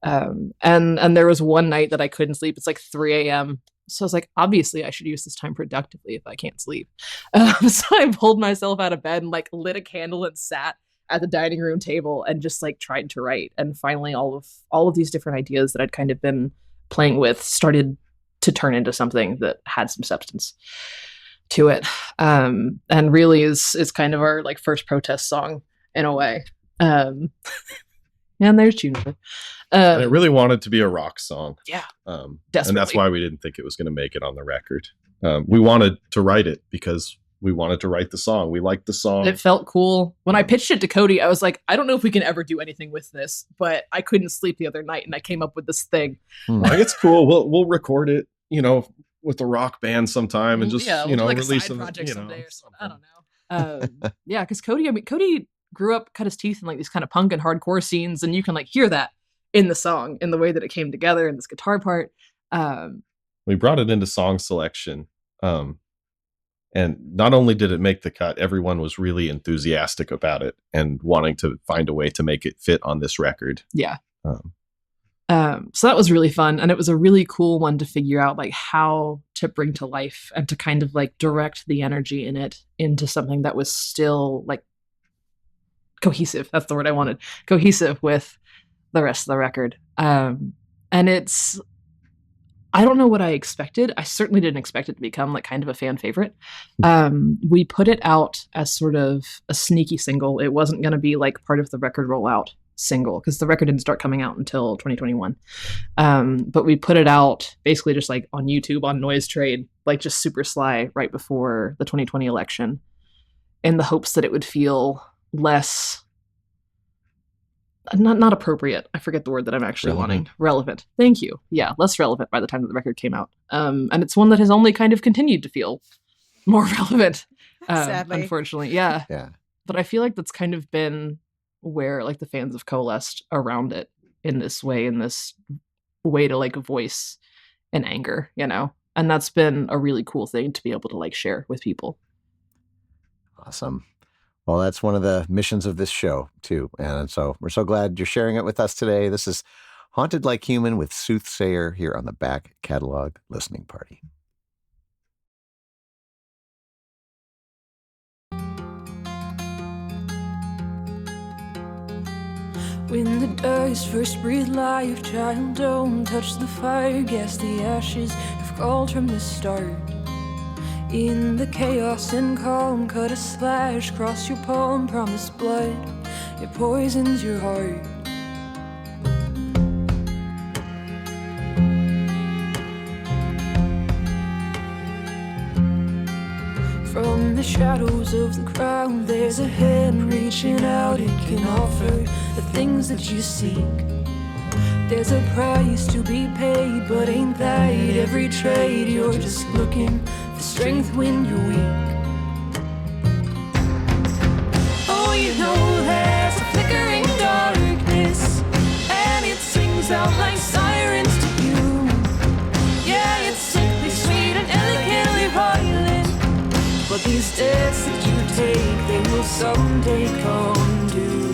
And there was one night that I couldn't sleep. It's like 3 a.m. So I was like, obviously I should use this time productively if I can't sleep. So I pulled myself out of bed and like lit a candle and sat at the dining room table and just like tried to write. And finally all of these different ideas that I'd kind of been playing with started to turn into something that had some substance to it. And really is kind of our like first protest song in a way. And there's Juniper. And it really wanted to be a rock song. Yeah. And that's why we didn't think it was going to make it on the record. We wanted to write it because we wanted to write the song. We liked the song. It felt cool. When I pitched it to Cody, I was like, I don't know if we can ever do anything with this, but I couldn't sleep the other night and I came up with this thing. Like, it's cool. We'll record it, with a rock band sometime and just, we'll do like release a side them. project someday or something. I don't know. Yeah, because Cody grew up, cut his teeth in like these kind of punk and hardcore scenes, and you can like hear that in the song, in the way that it came together in this guitar part. We brought it into song selection. And not only did it make the cut, everyone was really enthusiastic about it and wanting to find a way to make it fit on this record. Yeah. So that was really fun. And it was a really cool one to figure out like how to bring to life and to kind of like direct the energy in it into something that was still like cohesive. That's the word I wanted. Cohesive with the rest of the record. And I don't know what I expected. I certainly didn't expect it to become like kind of a fan favorite. We put it out as sort of a sneaky single. It wasn't going to be like part of the record rollout single because the record didn't start coming out until 2021. But we put it out basically just like on YouTube, on Noise Trade, like just super sly right before the 2020 election in the hopes that it would feel less... Not appropriate. I forget the word that I'm actually wanting. Relevant. Thank you. Yeah, less relevant by the time that the record came out. And it's one that has only kind of continued to feel more relevant. Sadly. Unfortunately. Yeah. Yeah. But I feel like that's kind of been where like the fans have coalesced around it in this way to like voice an anger, And that's been a really cool thing to be able to like share with people. Awesome. Well, that's one of the missions of this show, too. And so we're so glad you're sharing it with us today. This is Haunted Like Human with Soothsayer here on the Back Catalog Listening Party. When the dust first breathe life, child, don't touch the fire. Guess the ashes have called from the start. In the chaos and calm, cut a slash across your palm. Promise blood, it poisons your heart. From the shadows of the crowd, there's a hand reaching out. It can offer the things that you seek. There's a price to be paid, but ain't that every trade? You're just looking for strength when you're weak. Oh, there's a flickering darkness, and it sings out like sirens to you. Yeah, it's simply sweet and elegantly violent, but these steps that you take, they will someday come due.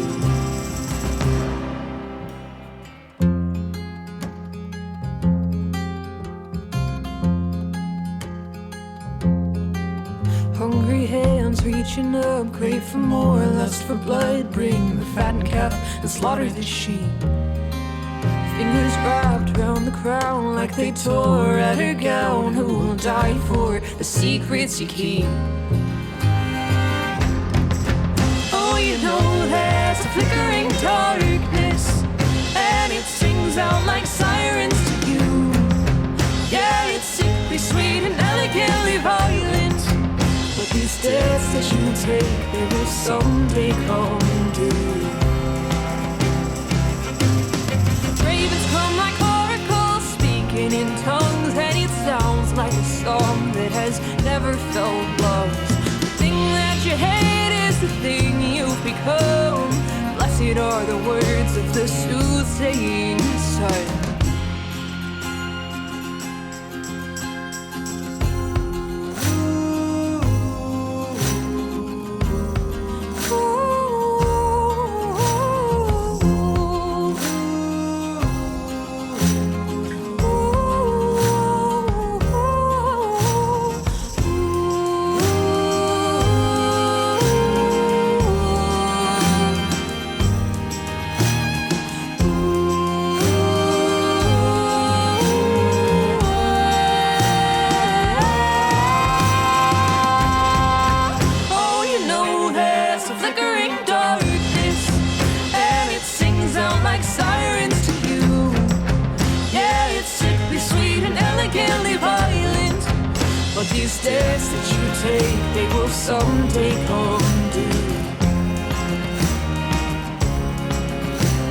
Hungry hands reaching up, crave for more, lust for blood. Bring the fattened calf and slaughter the sheep. Fingers wrapped around the crown like they tore at her gown. Who will die for the secrets you keep? Oh, there's a flickering darkness, and it sings out like sirens to you. Yeah, it's simply sweet and elegantly violent, but these steps that you take, they will someday come due. Ravens come like oracles, speaking in tongues, and it sounds like a song that has never felt love. The thing that you hate is the thing you've become. Blessed are the words of the soothsaying sun. these steps that you take, they will someday come due.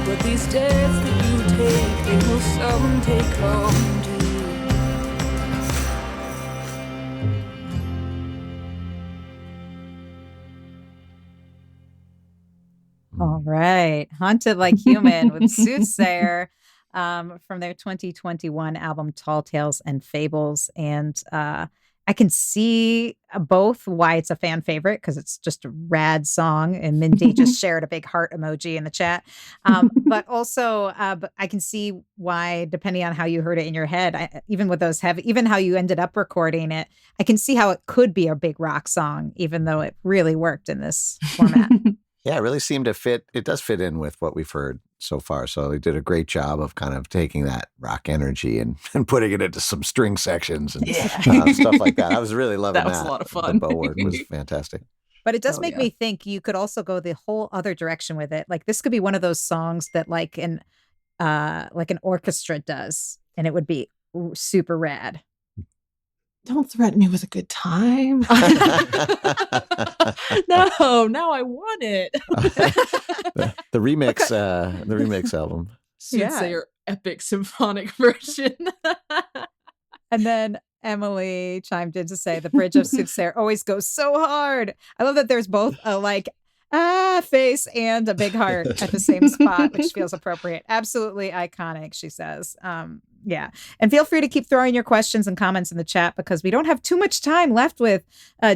But these steps that you take, they will someday come due. All right. Haunted Like Human with Soothsayer from their 2021 album, Tall Tales and Fables. And I can see both why it's a fan favorite, because it's just a rad song. And Mindy just shared a big heart emoji in the chat. But also, but I can see why, depending on how you heard it in your head, even with those heavy, even how you ended up recording it, I can see how it could be a big rock song, even though it really worked in this format. Yeah, it really seemed to fit. It does fit in with what we've heard so far. So they did a great job of kind of taking that rock energy and putting it into some string sections and stuff like that. I was really loving that. That was a lot of fun. The bow work was fantastic. But it does make me think you could also go the whole other direction with it. Like, this could be one of those songs that like an orchestra does, and it would be super rad. Don't threaten me with a good time. No, I want it. the remix album. Soothsayer epic symphonic version. And then Emily chimed in to say the bridge of Soothsayer always goes so hard. I love that there's both a face and a big heart at the same spot, which feels appropriate. Absolutely iconic, she says. Yeah. And feel free to keep throwing your questions and comments in the chat, because we don't have too much time left with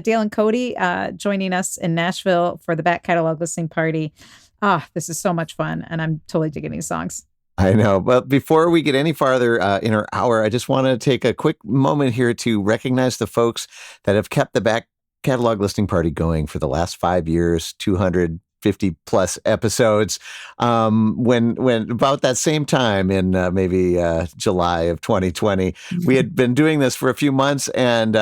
Dale and Cody joining us in Nashville for the back catalog listening party. This is so much fun, and I'm totally digging these songs. I know. But before we get any farther in our hour, I just want to take a quick moment here to recognize the folks that have kept the back catalog listening party going for the last 5 years, 250 plus episodes. When about that same time in maybe July of 2020, we had been doing this for a few months, and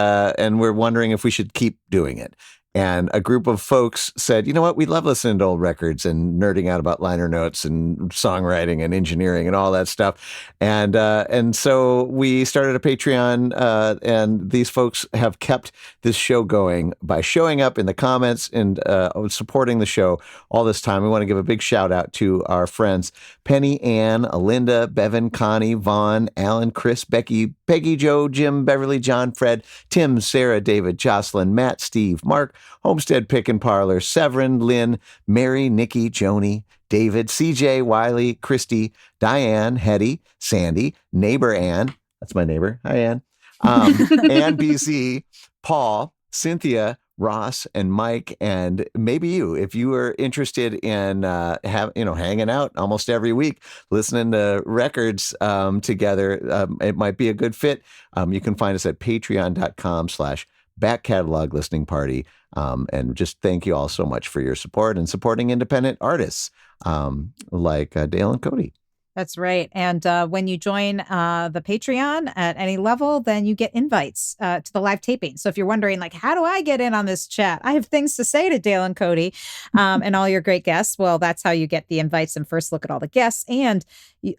we're wondering if we should keep doing it. And a group of folks said, you know what, we love listening to old records and nerding out about liner notes and songwriting and engineering and all that stuff. And so we started a Patreon, and these folks have kept this show going by showing up in the comments and supporting the show all this time. We want to give a big shout out to our friends Penny, Ann, Alinda, Bevan, Connie, Vaughn, Alan, Chris, Becky, Peggy, Joe, Jim, Beverly, John, Fred, Tim, Sarah, David, Jocelyn, Matt, Steve, Mark, Homestead Pick and Parlor, Severin, Lynn, Mary, Nikki, Joni, David, CJ, Wiley, Christy, Diane, Hetty, Sandy, neighbor Ann. That's my neighbor. Hi, Ann. Ann BC, Paul, Cynthia, Ross, and Mike, and maybe you, if you are interested in hanging out almost every week, listening to records together, it might be a good fit. You can find us at patreon.com/back catalog listening party. And just thank you all so much for your support and supporting independent artists like Dale and Cody. That's right. And when you join the Patreon at any level, then you get invites to the live taping. So if you're wondering, like, how do I get in on this chat? I have things to say to Dale and Cody and all your great guests. Well, that's how you get the invites and first look at all the guests. And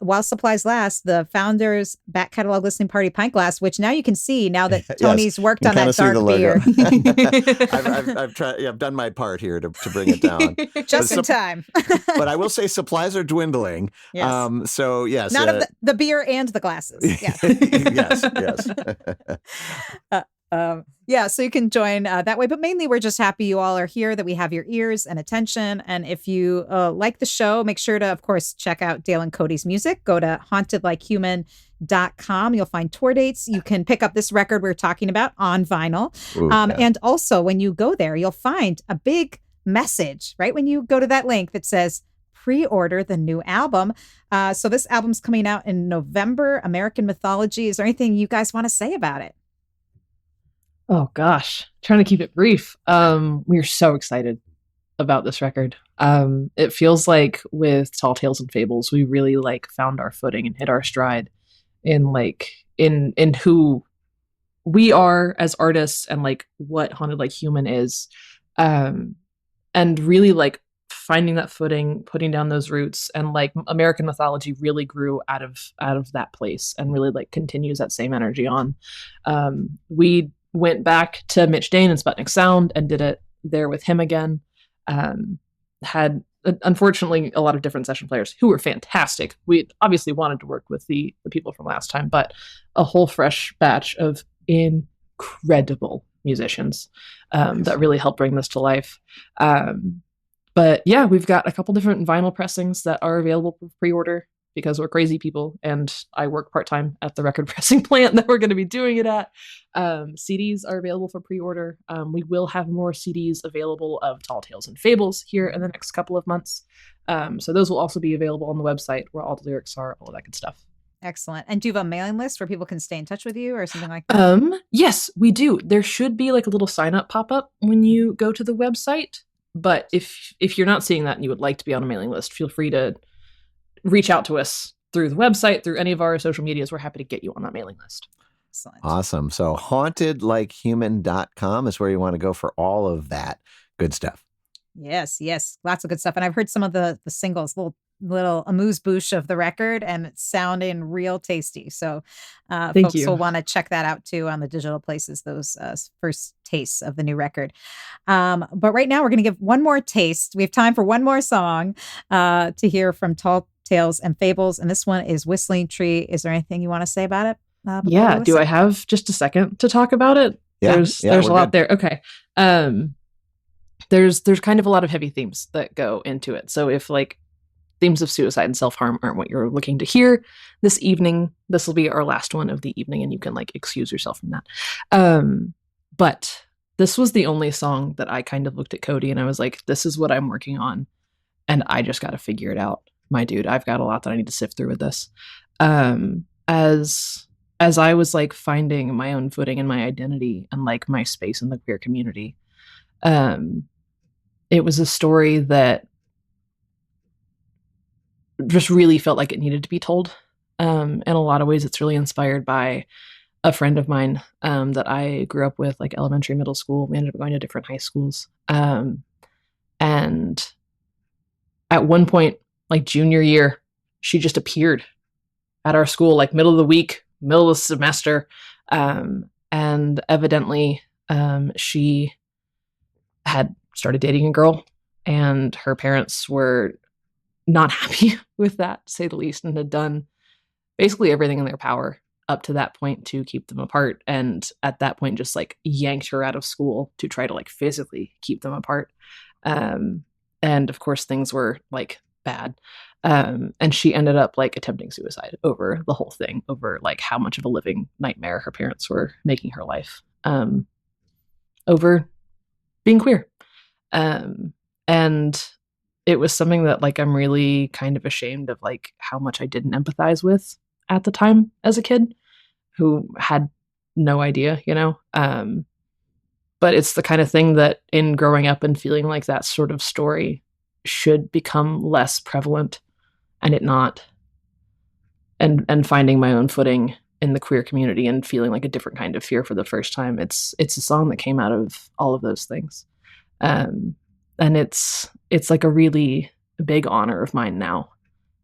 while supplies last, the Founders Back Catalog Listening Party pint glass, which now you can see now that Tony's worked on that dark beer. I've done my part here to bring it down. Just in time. But I will say supplies are dwindling. Yes. So yes, not of the beer and the glasses. Yeah. yes. So you can join that way. But mainly, we're just happy you all are here, that we have your ears and attention. And if you like the show, make sure to, of course, check out Dale and Cody's music. Go to hauntedlikehuman.com. You'll find tour dates. You can pick up this record we're talking about on vinyl. Ooh, and also, when you go there, you'll find a big message, right? When you go to that link that says, pre-order the new album. So this album's coming out in November, American Mythology. Is there anything you guys want to say about it? Oh gosh, trying to keep it brief. We're so excited about this record. It feels like with Tall Tales and Fables, we really found our footing and hit our stride in who we are as artists and what Haunted Like Human is. And really finding that footing, putting down those roots, and American Mythology really grew out of that place and really continues that same energy on. We went back to Mitch Dane and Sputnik Sound and did it there with him again. Had unfortunately a lot of different session players who were fantastic. We obviously wanted to work with the people from last time, but a whole fresh batch of incredible musicians that really helped bring this to life. But yeah, we've got a couple different vinyl pressings that are available for pre-order because we're crazy people and I work part-time at the record pressing plant that we're going to be doing it at. CDs are available for pre-order. We will have more CDs available of Tall Tales and Fables here in the next couple of months. So those will also be available on the website where all the lyrics are, all of that good stuff. Excellent. And do you have a mailing list where people can stay in touch with you or something like that? Yes, we do. There should be like a little sign-up pop-up when you go to the website. But if you're not seeing that and you would like to be on a mailing list, feel free to reach out to us through the website, through any of our social medias. We're happy to get you on that mailing list. Excellent. Awesome. So hauntedlikehuman.com is where you want to go for all of that good stuff. Yes. Lots of good stuff. And I've heard some of the singles, little amuse-bouche of the record, and it's sounding real tasty. So folks will want to check that out too on the digital places, those first tastes of the new record. But right now we're going to give one more taste. We have time for one more song to hear from Tall Tales and Fables. And this one is Whistling Tree. Is there anything you want to say about it? Yeah. Do I have just a second to talk about it? Yeah, there's a lot there. Okay. There's kind of a lot of heavy themes that go into it. So if like themes of suicide and self-harm aren't what you're looking to hear this evening, this will be our last one of the evening and you can like excuse yourself from that. But this was the only song that I kind of looked at Cody and I was like, this is what I'm working on. And I just got to figure it out. My dude, I've got a lot that I need to sift through with this. As I was like finding my own footing and my identity and like my space in the queer community, it was a story that just really felt like it needed to be told. In a lot of ways, it's really inspired by a friend of mine that I grew up with, like elementary, middle school. We ended up going to different high schools. And at one point, like junior year, she just appeared at our school, like middle of the week, middle of the semester. And evidently, she had started dating a girl and her parents were not happy with that, to say the least, and had done basically everything in their power up to that point to keep them apart. And at that point, just like yanked her out of school to try to like physically keep them apart. And of course, things were like bad. And she ended up like attempting suicide over the whole thing, over like how much of a living nightmare her parents were making her life, over being queer. And it was something that like I'm really kind of ashamed of, like how much I didn't empathize with at the time as a kid who had no idea, you know? But it's the kind of thing that in growing up and feeling like that sort of story should become less prevalent, and it not. And finding my own footing in the queer community and feeling like a different kind of fear for the first time. It's a song that came out of all of those things. And it's like a really big honor of mine now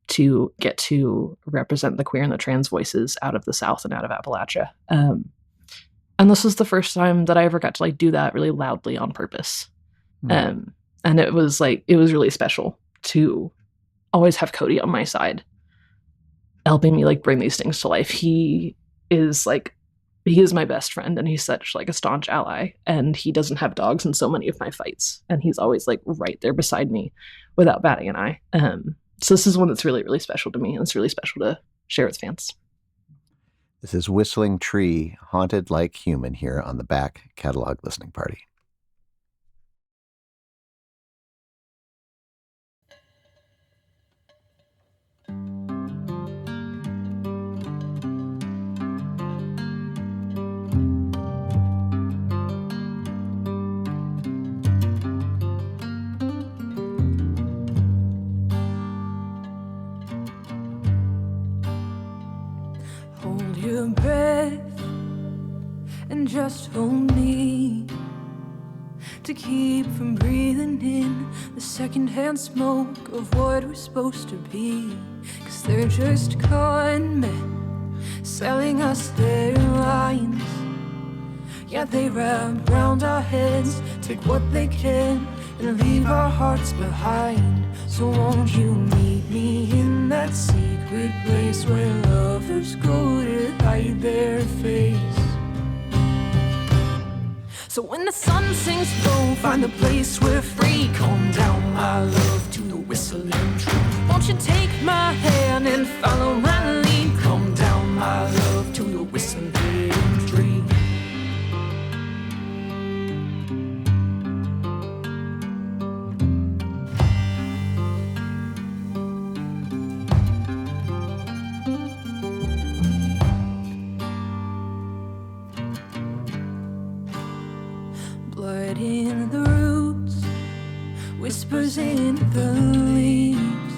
to get to represent the queer and the trans voices out of the South and out of Appalachia. And this was the first time that I ever got to like do that really loudly on purpose. And it was really special to always have Cody on my side, helping me like bring these things to life. He is my best friend, and he's such like a staunch ally, and he doesn't have dogs in so many of my fights, and he's always like right there beside me without batting an eye. So this is one that's really, really special to me, and it's really special to share with fans. This is Whistling Tree, Haunted Like Human, here on the Back Catalog Listening Party. Hold your breath and just hold me to keep from breathing in the secondhand smoke of what we're supposed to be. 'Cause they're just con men selling us their lines. Yeah, they wrap round our heads, take what they can, and leave our hearts behind. So won't you meet me in that secret place where lovers go to hide their face? So when the sun sinks low, find the place we're free. Calm down, my love, to the whistling tree. Won't you take my hand and follow my lead? Calm down, my love, to the whistling tree. Blood in the roots, whispers in the leaves,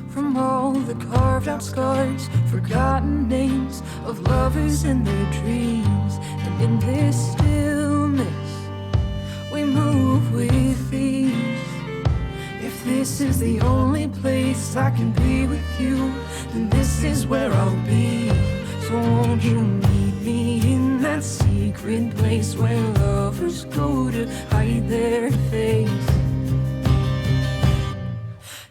from all the carved out scars, forgotten names of lovers and their dreams. And in this stillness, we move with ease. If this is the only place I can be with you, then this is where I'll be. So won't you meet me in that secret place where lovers go to hide their face?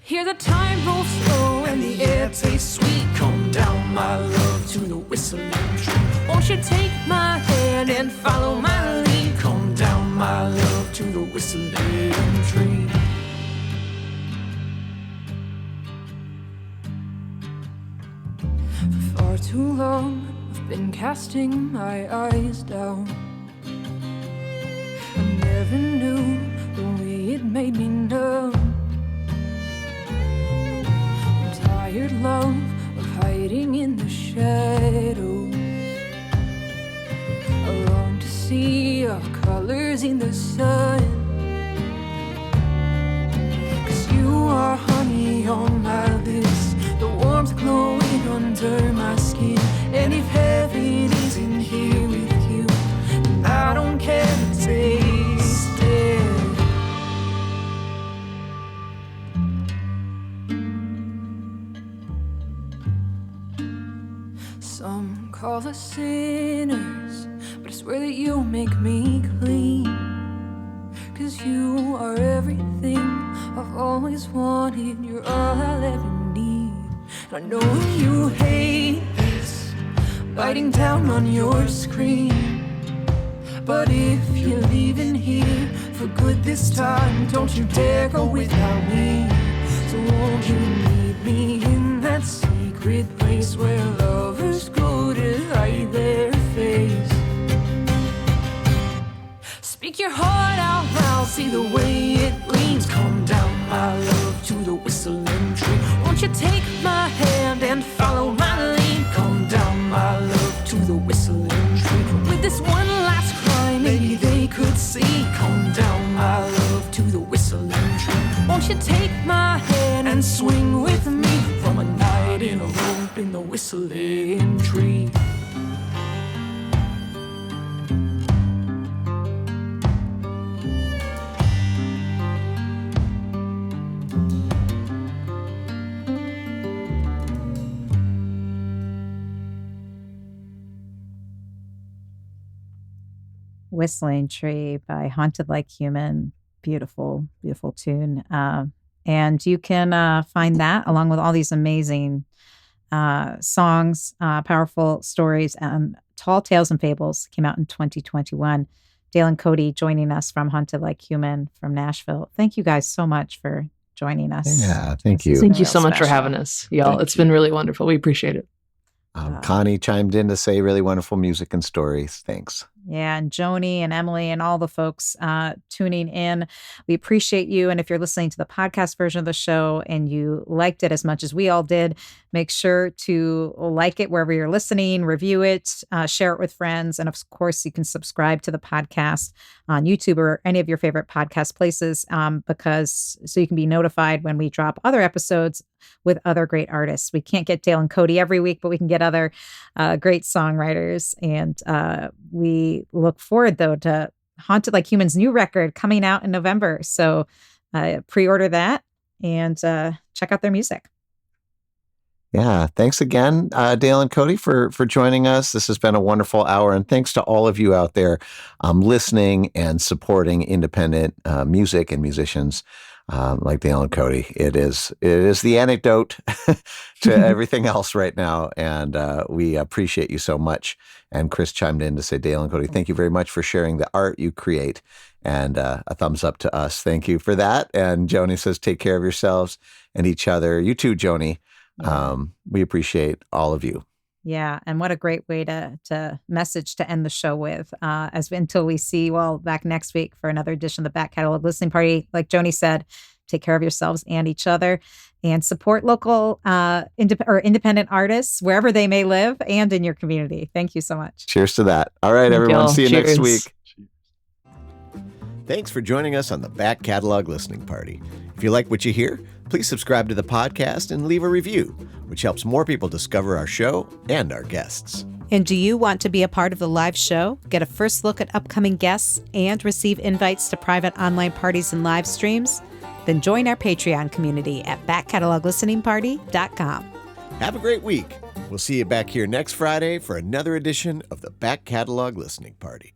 Hear the time roll slow and the air tastes sweet. Calm down, my love, to the whistling tree. Won't you take my hand and follow my lead? Calm down, my love, to the whistling tree. For far too long, I've been casting my eyes down. I never knew the way it made me numb. I'm tired, love, of hiding in the shadows. I long to see our colors in the sun. 'Cause you are honey on my lips, the warmth glowing under my skin. And if heaven isn't here with you, then I don't care to taste it. Some call us sinners, but I swear that you make me clean. 'Cause you are everything I've always wanted, you're all I'll ever need. I know you hate this, biting down on your screen. But if you're leaving here for good this time, don't you dare go without me. So won't you meet me in that secret place where lovers go to hide their face? Speak your heart out loud, see the way it leans. Calm down, my love, to the whistling tree. Won't you take my hand and follow my lead? Calm down, my love, to the whistling tree. With this one last cry, maybe they could see. Calm down, my love, to the whistling tree. Won't you take my hand and swing with me from a night in a rope in the whistling tree? Whistling Tree by Haunted Like Human. Beautiful, beautiful tune. And you can find that along with all these amazing songs, powerful stories. Tall Tales and Fables came out in 2021. Dale and Cody joining us from Haunted Like Human from Nashville. Thank you guys so much for joining us. Yeah, thank you. Thank you Real so much for special. having us, y'all. Thank It's you. been really wonderful. We appreciate it. Connie chimed in to say really wonderful music and stories. Thanks. Yeah, and Joni and Emily and all the folks tuning in. We appreciate you. And if you're listening to the podcast version of the show and you liked it as much as we all did, make sure to like it wherever you're listening, review it, share it with friends. And of course, you can subscribe to the podcast on YouTube or any of your favorite podcast places because so you can be notified when we drop other episodes with other great artists. We can't get Dale and Cody every week, but we can get other great songwriters. And we look forward, though, to Haunted Like Human's new record coming out in November. So pre-order that and check out their music. Yeah. Thanks again, Dale and Cody, for joining us. This has been a wonderful hour. And thanks to all of you out there listening and supporting independent music and musicians like Dale and Cody. It is the antidote to everything else right now. And we appreciate you so much. And Chris chimed in to say, Dale and Cody, thank you very much for sharing the art you create. And a thumbs up to us. Thank you for that. And Joni says, take care of yourselves and each other. You too, Joni. Yeah. We appreciate all of you. Yeah, and what a great way to message to end the show with. Until we see you all back next week for another edition of the Back Catalog Listening Party. Like Joni said, take care of yourselves and each other, and support local independent artists wherever they may live and in your community. Thank you so much. Cheers to that. All right, Thank everyone. y'all. See you next Cheers. week. Thanks for joining us on the Back Catalog Listening Party. If you like what you hear, please subscribe to the podcast and leave a review, which helps more people discover our show and our guests. And do you want to be a part of the live show, get a first look at upcoming guests, and receive invites to private online parties and live streams? Then join our Patreon community at backcataloglisteningparty.com. Have a great week. We'll see you back here next Friday for another edition of the Back Catalog Listening Party.